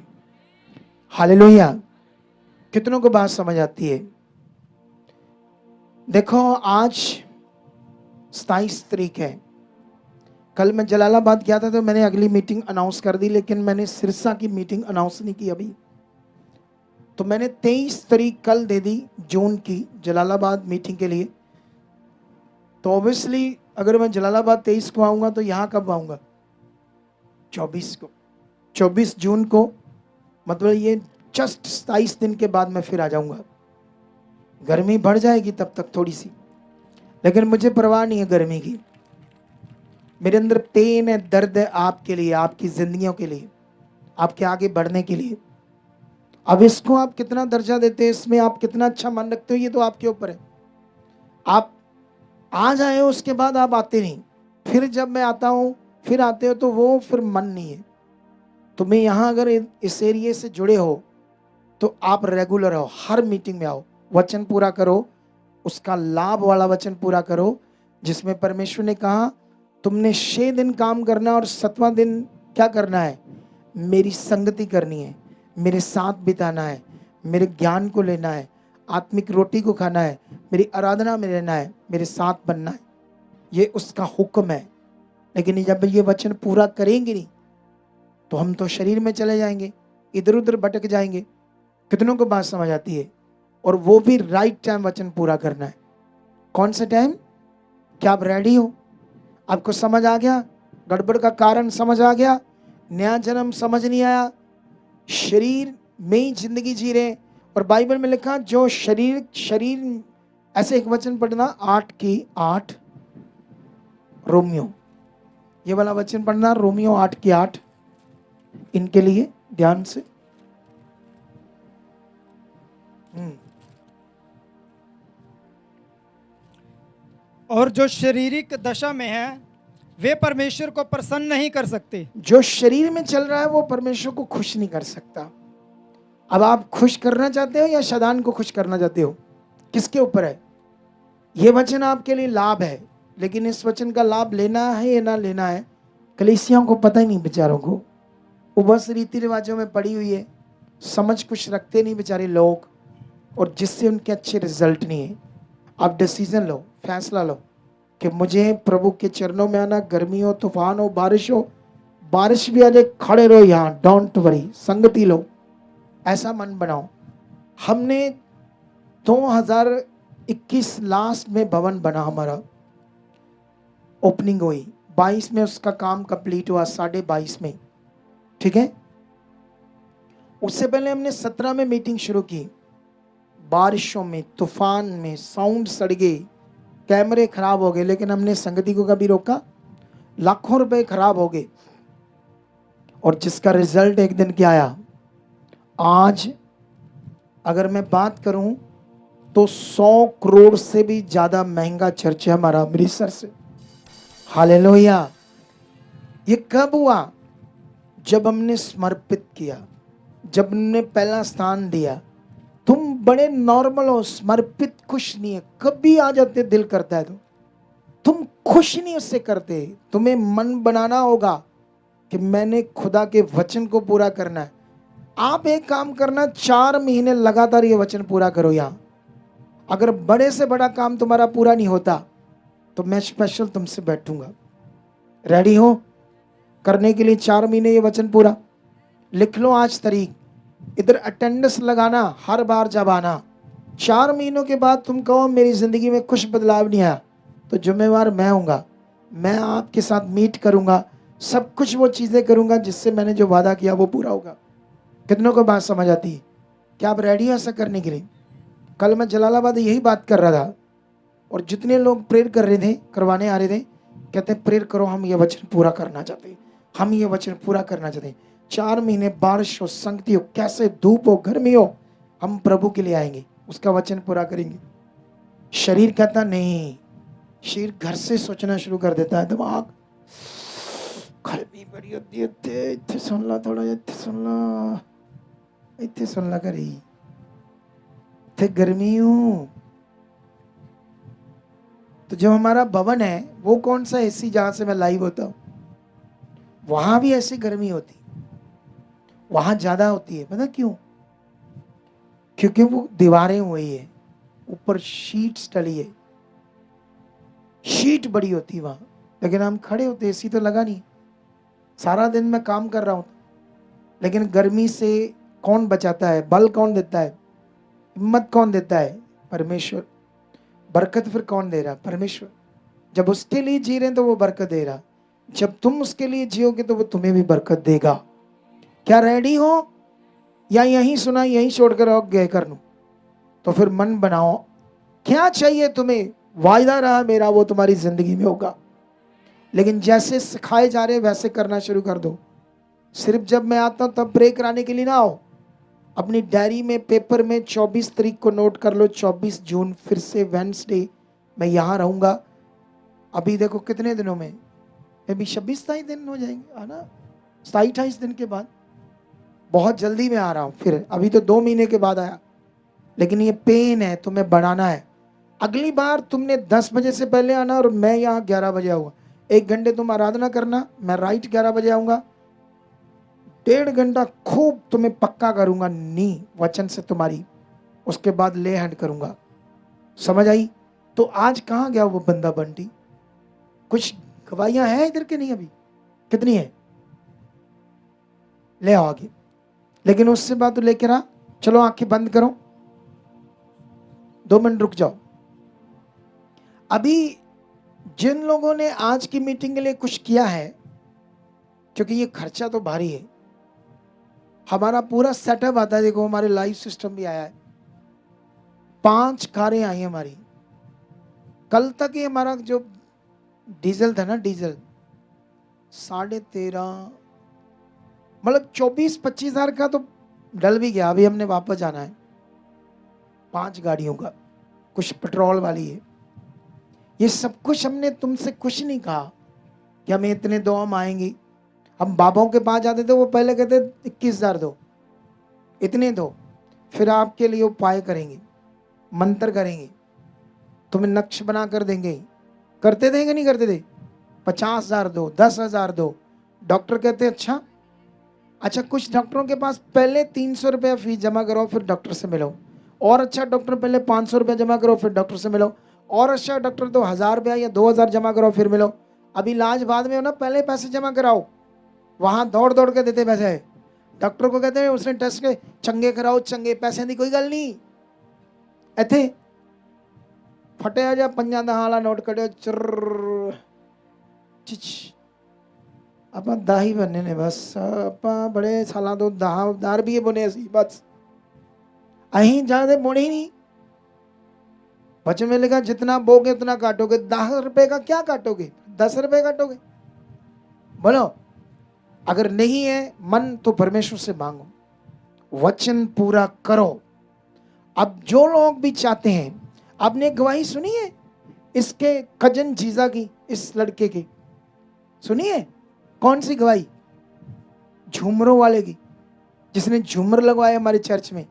हालेलुया। कितनों को बात समझ आती है? देखो आज 27 तारीख है, कल मैं जलालाबाद गया था तो मैंने अगली मीटिंग अनाउंस कर दी, लेकिन मैंने सिरसा की मीटिंग अनाउंस नहीं की अभी। तो मैंने 23 तारीख कल दे दी जून की जलालाबाद मीटिंग के लिए। तो ऑब्वियसली अगर मैं जलालाबाद 23 को आऊँगा तो यहाँ कब आऊँगा? 24 को, 24 जून को, मतलब ये जस्ट 27 दिन के बाद मैं फिर आ जाऊँगा। गर्मी बढ़ जाएगी तब तक थोड़ी सी, लेकिन मुझे परवाह नहीं है गर्मी की। मेरे अंदर पेन है, दर्द है आपके लिए, आपकी जिंदगियों के लिए, आपके आगे बढ़ने के लिए। अब इसको आप कितना दर्जा देते हैं, इसमें आप कितना अच्छा मन रखते हो, ये तो आपके ऊपर है। आप आ जाए उसके बाद आप आते नहीं, फिर जब मैं आता हूँ फिर आते हो, तो वो फिर मन नहीं है। तो मैं यहाँ अगर इस एरिए से जुड़े हो तो आप रेगुलर हो, हर मीटिंग में आओ, वचन पूरा करो, उसका लाभ वाला वचन पूरा करो, जिसमें परमेश्वर ने कहा तुमने 6 दिन काम करना और 7वां दिन क्या करना है? मेरी संगति करनी है, मेरे साथ बिताना है, मेरे ज्ञान को लेना है, आत्मिक रोटी को खाना है, मेरी आराधना में रहना है, मेरे साथ बनना है। ये उसका हुक्म है। लेकिन जब ये वचन पूरा करेंगे नहीं तो हम तो शरीर में चले जाएंगे, इधर उधर भटक जाएंगे। कितनों को बात समझ आती है? और वो भी राइट टाइम वचन पूरा करना है। कौन सा टाइम? क्या आप रेडी हो? आपको समझ आ गया? गड़बड़ का कारण समझ आ गया? नया जन्म समझ नहीं आया? शरीर में ही जिंदगी जी रहे। और बाइबल में लिखा जो शरीर ऐसे एक वचन पढ़ना 8:8 रोमियो, ये वाला वचन पढ़ना रोमियो 8:8, इनके लिए ध्यान से। और जो शारीरिक दशा में है वे परमेश्वर को प्रसन्न नहीं कर सकते। जो शरीर में चल रहा है वो परमेश्वर को खुश नहीं कर सकता। अब आप खुश करना चाहते हो या शैतान को खुश करना चाहते हो, किसके ऊपर है? ये वचन आपके लिए लाभ है, लेकिन इस वचन का लाभ लेना है या ना लेना है कलीसियाओं को पता ही नहीं, बेचारों को। वो बस रीति रिवाजों में पड़ी हुई है, समझ कुछ रखते नहीं बेचारे लोग, और जिससे उनके अच्छे रिजल्ट नहीं है। आप डिसीजन लो, फैसला लो कि मुझे प्रभु के चरणों में आना, गर्मी हो, तूफान हो, बारिश भी आ जाए, खड़े रहो यहाँ, डोंट वरी, संगति लो, ऐसा मन बनाओ। हमने 2021 लास्ट में भवन बना, हमारा ओपनिंग हुई, 22 में उसका काम कंप्लीट हुआ, 22.5 में, ठीक है। उससे पहले हमने 17 में मीटिंग शुरू की, बारिशों में, तूफान में, साउंड सड़ गए, कैमरे खराब हो गए, लेकिन हमने संगति को कभी रोका? लाखों रुपए खराब हो गए, और जिसका रिजल्ट एक दिन क्या आया? आज अगर मैं बात करूं तो 100 करोड़ से भी ज्यादा महंगा चर्च है हमारा अमृतसर से। हालेलुया। ये कब हुआ? जब हमने समर्पित किया, जब हमने पहला स्थान दिया। तुम बड़े नॉर्मल हो, समर्पित खुश नहीं है, कभी आ जाते दिल करता है तो तुम खुश नहीं उससे करते। तुम्हें मन बनाना होगा कि मैंने खुदा के वचन को पूरा करना है। आप एक काम करना, 4 महीने लगातार ये वचन पूरा करो। यहाँ अगर बड़े से बड़ा काम तुम्हारा पूरा नहीं होता तो मैं स्पेशल तुमसे बैठूंगा। रेडी हो करने के लिए 4 महीने ये वचन पूरा? लिख लो आज तारीख, इधर अटेंडेंस लगाना हर बार जब आना। 4 महीनों के बाद तुम कहो मेरी जिंदगी में कुछ बदलाव नहीं आया, तो जिम्मेवार मैं हूँगा। मैं आपके साथ मीट करूँगा, सब कुछ वो चीज़ें करूँगा जिससे मैंने जो वादा किया वो पूरा होगा। कितनों को बात समझ आती है? क्या आप रेडी हैं ऐसा करने के लिए? कल मैं जलालाबाद यही बात कर रहा था, और जितने लोग प्रेयर कर रहे थे, करवाने आ रहे थे, कहते हैं प्रेयर करो, हम ये वचन पूरा करना चाहते हैं, हम ये वचन पूरा करना चाहते हैं। 4 महीने बारिश हो, संगति हो, कैसे धूप हो, गर्मी हो, हम प्रभु के लिए आएंगे, उसका वचन पूरा करेंगे। शरीर कहता नहीं, शरीर घर से सोचना शुरू कर देता है, दिमाग गर्मी बड़ी होती है, इतने सुन ला, थोड़ा इतने सुन ला, इतने सुन ला करी, इतने गर्मी हूं। तो जो हमारा भवन है वो कौन सा एसी जहां से मैं लाइव होता हूं, वहां भी ऐसी गर्मी होती, वहां ज्यादा होती है। पता क्यों? क्योंकि वो दीवारें हुई है, ऊपर शीट्स डली है, शीट बड़ी होती है वहां, लेकिन हम खड़े होते, एसी तो लगा नहीं, सारा दिन मैं काम कर रहा हूं, लेकिन गर्मी से कौन बचाता है? बल कौन देता है? हिम्मत कौन देता है? परमेश्वर। बरकत फिर कौन दे रहा? परमेश्वर। जब उसके लिए जी रहे हैं तो वो बरकत दे रहा, जब तुम उसके लिए जियोगे तो वो तुम्हें भी बरकत देगा। क्या रेडी हो, या यहीं सुना यहीं छोड़कर और गए कर लूं? तो फिर मन बनाओ, क्या चाहिए तुम्हें? वायदा रहा मेरा वो तुम्हारी जिंदगी में होगा, लेकिन जैसे सिखाए जा रहे वैसे करना शुरू कर दो। सिर्फ जब मैं आता हूं तब प्रे कराने के लिए ना आओ, अपनी डायरी में, पेपर में 24 तारीख को नोट कर लो, 24 जून फिर से वेडनेसडे मैं यहाँ रहूँगा। अभी देखो कितने दिनों में, अभी 26-27 दिन हो जाएंगे, है ना, 27-28 दिन के बाद, बहुत जल्दी मैं आ रहा हूँ। फिर अभी तो 2 महीने के बाद आया, लेकिन ये पेन है, तुम्हें बढ़ाना है। अगली बार तुमने 10 बजे से पहले आना, और मैं यहाँ 11 बजे आऊँगा। 1 घंटे तुम आराधना करना, मैं राइट 11 बजे आऊँगा। 1.5 घंटा खूब तुम्हें पक्का करूंगा नी वचन से तुम्हारी, उसके बाद ले हैंड करूंगा। समझ आई? तो आज कहाँ गया वो बंदा बंटी? कुछ गवाहियां हैं इधर के? नहीं अभी कितनी है? ले आओ आगे, लेकिन उससे बात तो लेकर आ। चलो आंखें बंद करो, 2 मिनट रुक जाओ। अभी जिन लोगों ने आज की मीटिंग के लिए कुछ किया है, क्योंकि ये खर्चा तो भारी है, हमारा पूरा सेटअप आता है। देखो हमारे लाइव सिस्टम भी आया है, 5 कारें आई हमारी। कल तक ही हमारा जो डीजल था ना, डीजल 13.5 मतलब 24-25 हज़ार का तो डल भी गया। अभी हमने वापस जाना है 5 गाड़ियों का, कुछ पेट्रोल वाली है। ये सब कुछ हमने तुमसे कुछ नहीं कहा कि हमें इतने दो, हम आएंगे। हम बाबाओं के पास जाते थे, वो पहले कहते 21,000 दो, इतने दो, फिर आपके लिए उपाय करेंगे, मंत्र करेंगे, तुम्हें नक्श बना कर देंगे। करते थे कि नहीं करते थे? 50,000 दो, 10,000 दो। डॉक्टर कहते अच्छा अच्छा, कुछ डॉक्टरों के पास पहले 300 रुपया फीस जमा करो फिर डॉक्टर से मिलो, और अच्छा डॉक्टर पहले 500 रुपया जमा करो फिर डॉक्टर से मिलो, और अच्छा डॉक्टर तो 1,000 रुपया या 2,000 जमा करो फिर मिलो। अभी इलाज बाद में हो ना, पहले पैसे जमा कराओ। वहां दौड़ दौड़ के देते पैसे। डॉक्टर को कहते हैं उसने टेस्ट के चंगे कराओ, चंगे पैसे की कोई गल नहीं। इथे फटिया जा 50 वाला नोट कढ़िया, चुर्र चिच, ਆਪਾਂ 10 ਹੀ बनने ने बस। ਆਪਾਂ बड़े सालों तो 10 ਰੁਪਏ ਬਣੇ ਸੀ बस। अहीं ज्यादा बुने ही नहीं। बचन में लिखा जितना बोगे उतना काटोगे। 10 रुपए का क्या काटोगे? 10 रुपए काटोगे? बोलो, अगर नहीं है मन तो परमेश्वर से मांगो, वचन पूरा करो। अब जो लोग भी चाहते हैं, आपने गवाही सुनी है इसके कजन जीजा की, इस लड़के की सुनिए? कौन सी गवाही? झूमरों वाले की, जिसने झूमर लगवाए हमारे चर्च में।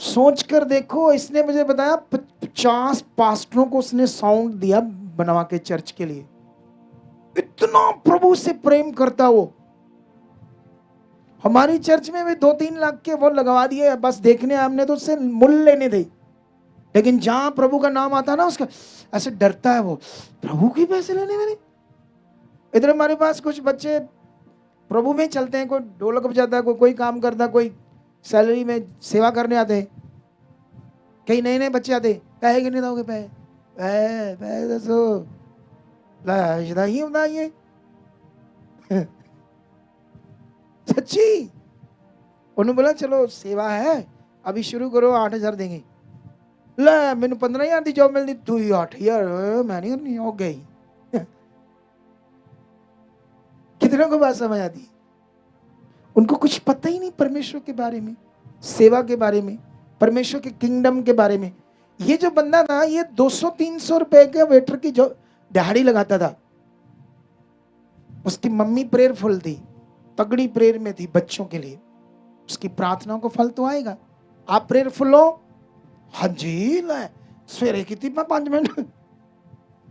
सोच कर देखो, इसने मुझे बताया 50 पास्टरों को उसने साउंड दिया बनवा के चर्च के लिए। इतना प्रभु से प्रेम करता वो। हमारी चर्च में भी 2-3 लाख के वो लगवा दिए, बस देखने हमने तो उससे मूल लेने थे। लेकिन जहां प्रभु का नाम आता ना, उसका ऐसे डरता है वो, प्रभु के पैसे लेने मेरे। इधर हमारे पास कुछ बच्चे प्रभु में चलते हैं, कोई ढोलक बजाता है, कोई काम करता है, कोई सैलरी में सेवा करने आते हैं। कई नए नए बच्चे आते, पैसे कितने दोगे? पैसे दसो, ही होता ये सच्ची। उन्होंने बोला चलो सेवा है अभी शुरू करो, 8,000 देंगे। ला मैंने 15,000 की जॉब मिलती, तू ही 8,000, मैं नहीं करनी, हो गई। कितनों को बात समझ आती? उनको कुछ पता ही नहीं परमेश्वर के बारे में, सेवा के बारे में, परमेश्वर के किंगडम के बारे में। ये जो बंदा था, ये 200-300 रुपए के वेटर की जो दिहाड़ी लगाता था। उसकी मम्मी प्रेयरफुल थी, तगड़ी प्रेयर में थी बच्चों के लिए। उसकी प्रार्थनाओं को फल तो आएगा। आप प्रेयरफुल हो? हाँ जी, सवेरे की थी मैं 5 मिनट,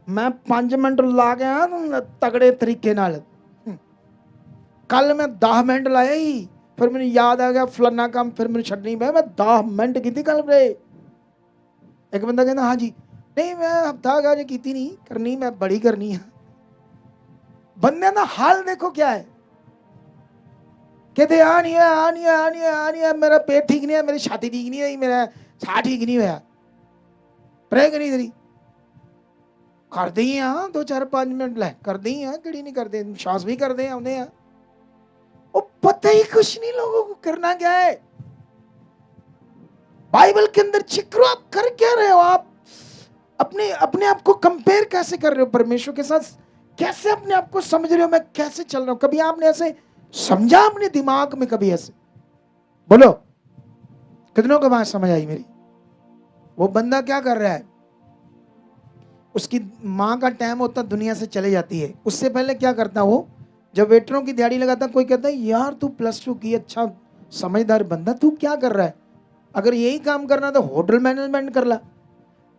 मैं 5 मिनट ला गया तगड़े तरीके नाल। कल मैं 10 मिनट लाया ही, फिर मैंने याद आ गया फलाना काम, फिर मैंने छड़नी मैं 10 मिनट की थी कल रे। एक बंदा कहना हाँ जी, नहीं मैं हफ्ता गया की नहीं करनी, मैं बड़ी करनी है। बंदे ना हाल देखो क्या है, कहते आ नहीं है, आ नहीं है, आ नहीं है, आ नहीं है, मेरा पेट ठीक नहीं है, मेरी छाती ठीक नहीं है, मेरा साह ठीक नहीं हुआ, प्रे करी तेरी कर दी है। 2-4-5 मिनट लै कर दी है, कड़ी नहीं करते, श्वास भी करते हैं, आते हैं। वो पता ही कुछ नहीं लोगों को करना क्या है। बाइबल के अंदर चिकरो आप कर क्या रहे हो? आप अपने आप को कंपेयर कैसे कर रहे हो परमेश्वर के साथ? कैसे अपने आप को समझ रहे हो मैं कैसे चल रहा हूं? कभी आपने ऐसे समझा अपने दिमाग में? कभी ऐसे बोलो, कितनों को बात समझ आई मेरी? वो बंदा क्या कर रहा है, उसकी माँ का टाइम होता दुनिया से चले जाती है, उससे पहले क्या करता वो, जब वेटरों की दिहाड़ी लगाता, कोई कहता है यार तू +2 की, अच्छा समझदार बंदा, तू क्या कर रहा है? अगर यही काम करना तो होटल मैनेजमेंट कर ला।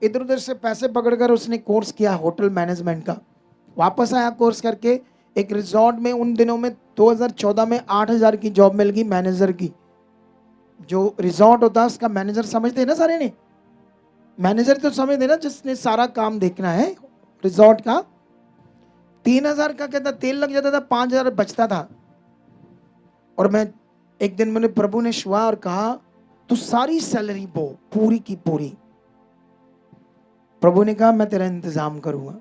इधर उधर से पैसे पकड़कर उसने कोर्स किया होटल मैनेजमेंट का, वापस आया कोर्स करके एक रिजॉर्ट में। उन दिनों में 2014 में 8,000 की जॉब मिल गई मैनेजर की। जो रिजॉर्ट होता है उसका मैनेजर समझते हैं ना सारे ने, मैनेजर तो समझते ना जिसने सारा काम देखना है रिजॉर्ट का। 3,000 का कहता तेल लग जाता था, 5,000 बचता था। और मैं एक दिन मैंने प्रभु ने छुआ और कहा तू सारी सैलरी बो, पूरी की पूरी। प्रभु ने कहा मैं तेरा इंतजाम करूंगा।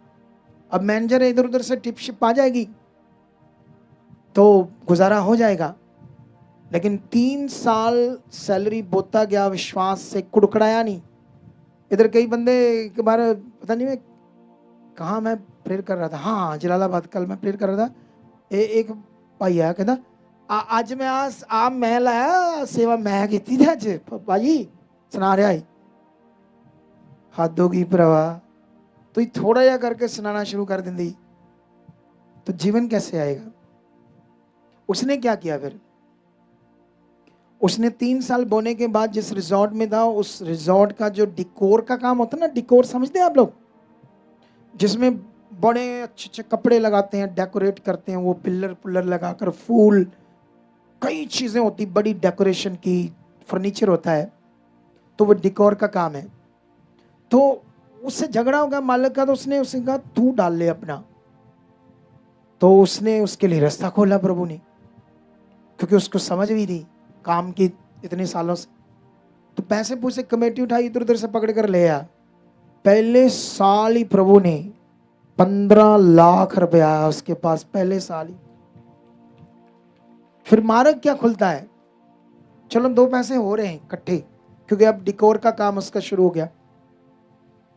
अब मैनेजर इधर उधर से टिप शिप आ जाएगी तो गुजारा हो जाएगा, लेकिन 3 साल सैलरी बोता गया, विश्वास से कुड़कड़ाया नहीं। इधर कई बंदे के बारे पता नहीं मैं कहाँ मैं प्रेयर कर रहा था, हाँ जलालाबाद, कल मैं प्रेयर कर रहा था। एक भाई आया कहता आज मैं आ मैं लाया सेवा मैं की थी अज भाजी सुना रहा है। हद होगी भरावा, तो ये थोड़ा जा करके सुनाना शुरू कर देंदी तो जीवन कैसे आएगा। उसने क्या किया फिर, उसने 3 साल बोने के बाद जिस रिजॉर्ट में था, उस रिजॉर्ट का जो डिकोर का काम होता है ना, डिकोर समझते हैं आप लोग, जिसमें बड़े अच्छे अच्छे कपड़े लगाते हैं, डेकोरेट करते हैं, वो पिलर पुलर लगाकर फूल, कई चीजें होती, बड़ी डेकोरेशन की, फर्नीचर होता है, तो वो डिकोर का काम है। तो उससे झगड़ा हो गया मालिक का, तो उसने उसे कहा तू डाल ले अपना। तो उसने उसके लिए रास्ता खोला प्रभु ने, क्योंकि उसको समझ भी थी काम की इतने सालों से। तो पैसे पूसे कमेटी उठाई, इधर उधर से पकड़ कर ले आया। पहले साल ही प्रभु ने 15 लाख रुपया आया उसके पास, पहले साल ही। फिर मार्ग क्या खुलता है, चलो 2 पैसे हो रहे हैं इकट्ठे, क्योंकि अब डिकोर का काम उसका शुरू हो गया।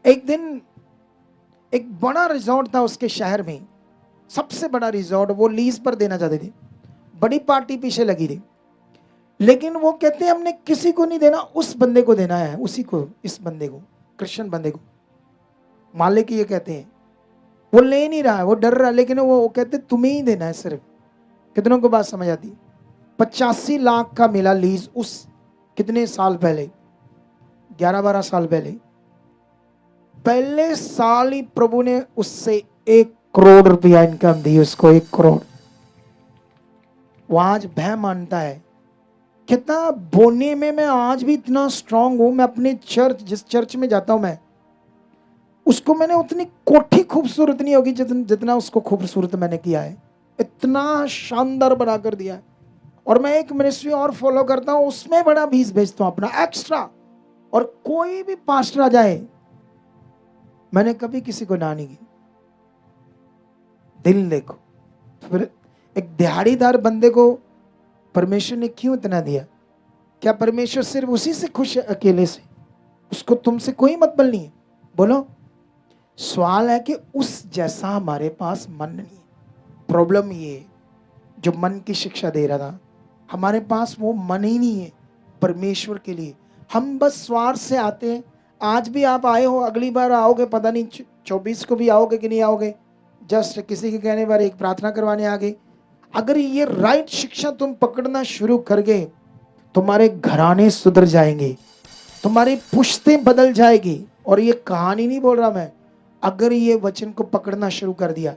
एक दिन एक बड़ा रिजॉर्ट था उसके शहर में, सबसे बड़ा रिजॉर्ट, वो लीज पर देना चाहते थे, बड़ी पार्टी पीछे लगी थी, लेकिन वो कहते हैं हमने किसी को नहीं देना, उस बंदे को देना है, उसी को, इस बंदे को, क्रिश्चियन बंदे को। मालिक ये कहते हैं, वो ले नहीं रहा है, वो डर रहा है, लेकिन वो कहते तुम्हें ही देना है सिर्फ। कितनों को बात समझ आती। 85 लाख का मिला लीज उस कितने साल पहले, 11-12 साल पहले। पहले साल ही प्रभु ने उससे 1 करोड़ रुपया इनकम दी उसको, 1 करोड़। वो आज भय मानता है, कितना बोने में मैं आज भी इतना स्ट्रांग हूं। मैं अपने चर्च, जिस चर्च में जाता हूं मैं, उसको मैंने उतनी कोठी खूबसूरत नहीं होगी जितना उसको खूबसूरत मैंने किया है, इतना शानदार बना कर दिया है। और मैं एक मिनिस्ट्री और फॉलो करता हूं, उसमें बड़ा फीस भेजता हूं अपना एक्स्ट्रा, और कोई भी पास्टर आ जाए, मैंने कभी किसी को ना नहीं की। दिल देखो, फिर एक दिहाड़ीदार बंदे को परमेश्वर ने क्यों इतना दिया? क्या परमेश्वर सिर्फ उसी से खुश है, अकेले से? उसको तुमसे कोई मतलब नहीं है? बोलो। सवाल है कि उस जैसा हमारे पास मन नहीं है। प्रॉब्लम ये, जो मन की शिक्षा दे रहा था, हमारे पास वो मन ही नहीं है परमेश्वर के लिए। हम बस स्वार्थ से आते हैं। आज भी आप आए हो, अगली बार आओगे पता नहीं 24 को भी आओगे कि नहीं आओगे, जस्ट किसी के कहने पर एक प्रार्थना करवाने आ गए। अगर ये राइट शिक्षा तुम पकड़ना शुरू कर गए, तुम्हारे घराने सुधर जाएंगे, तुम्हारी पुश्तें बदल जाएगी। और ये कहानी नहीं बोल रहा मैं, अगर ये वचन को पकड़ना शुरू कर दिया,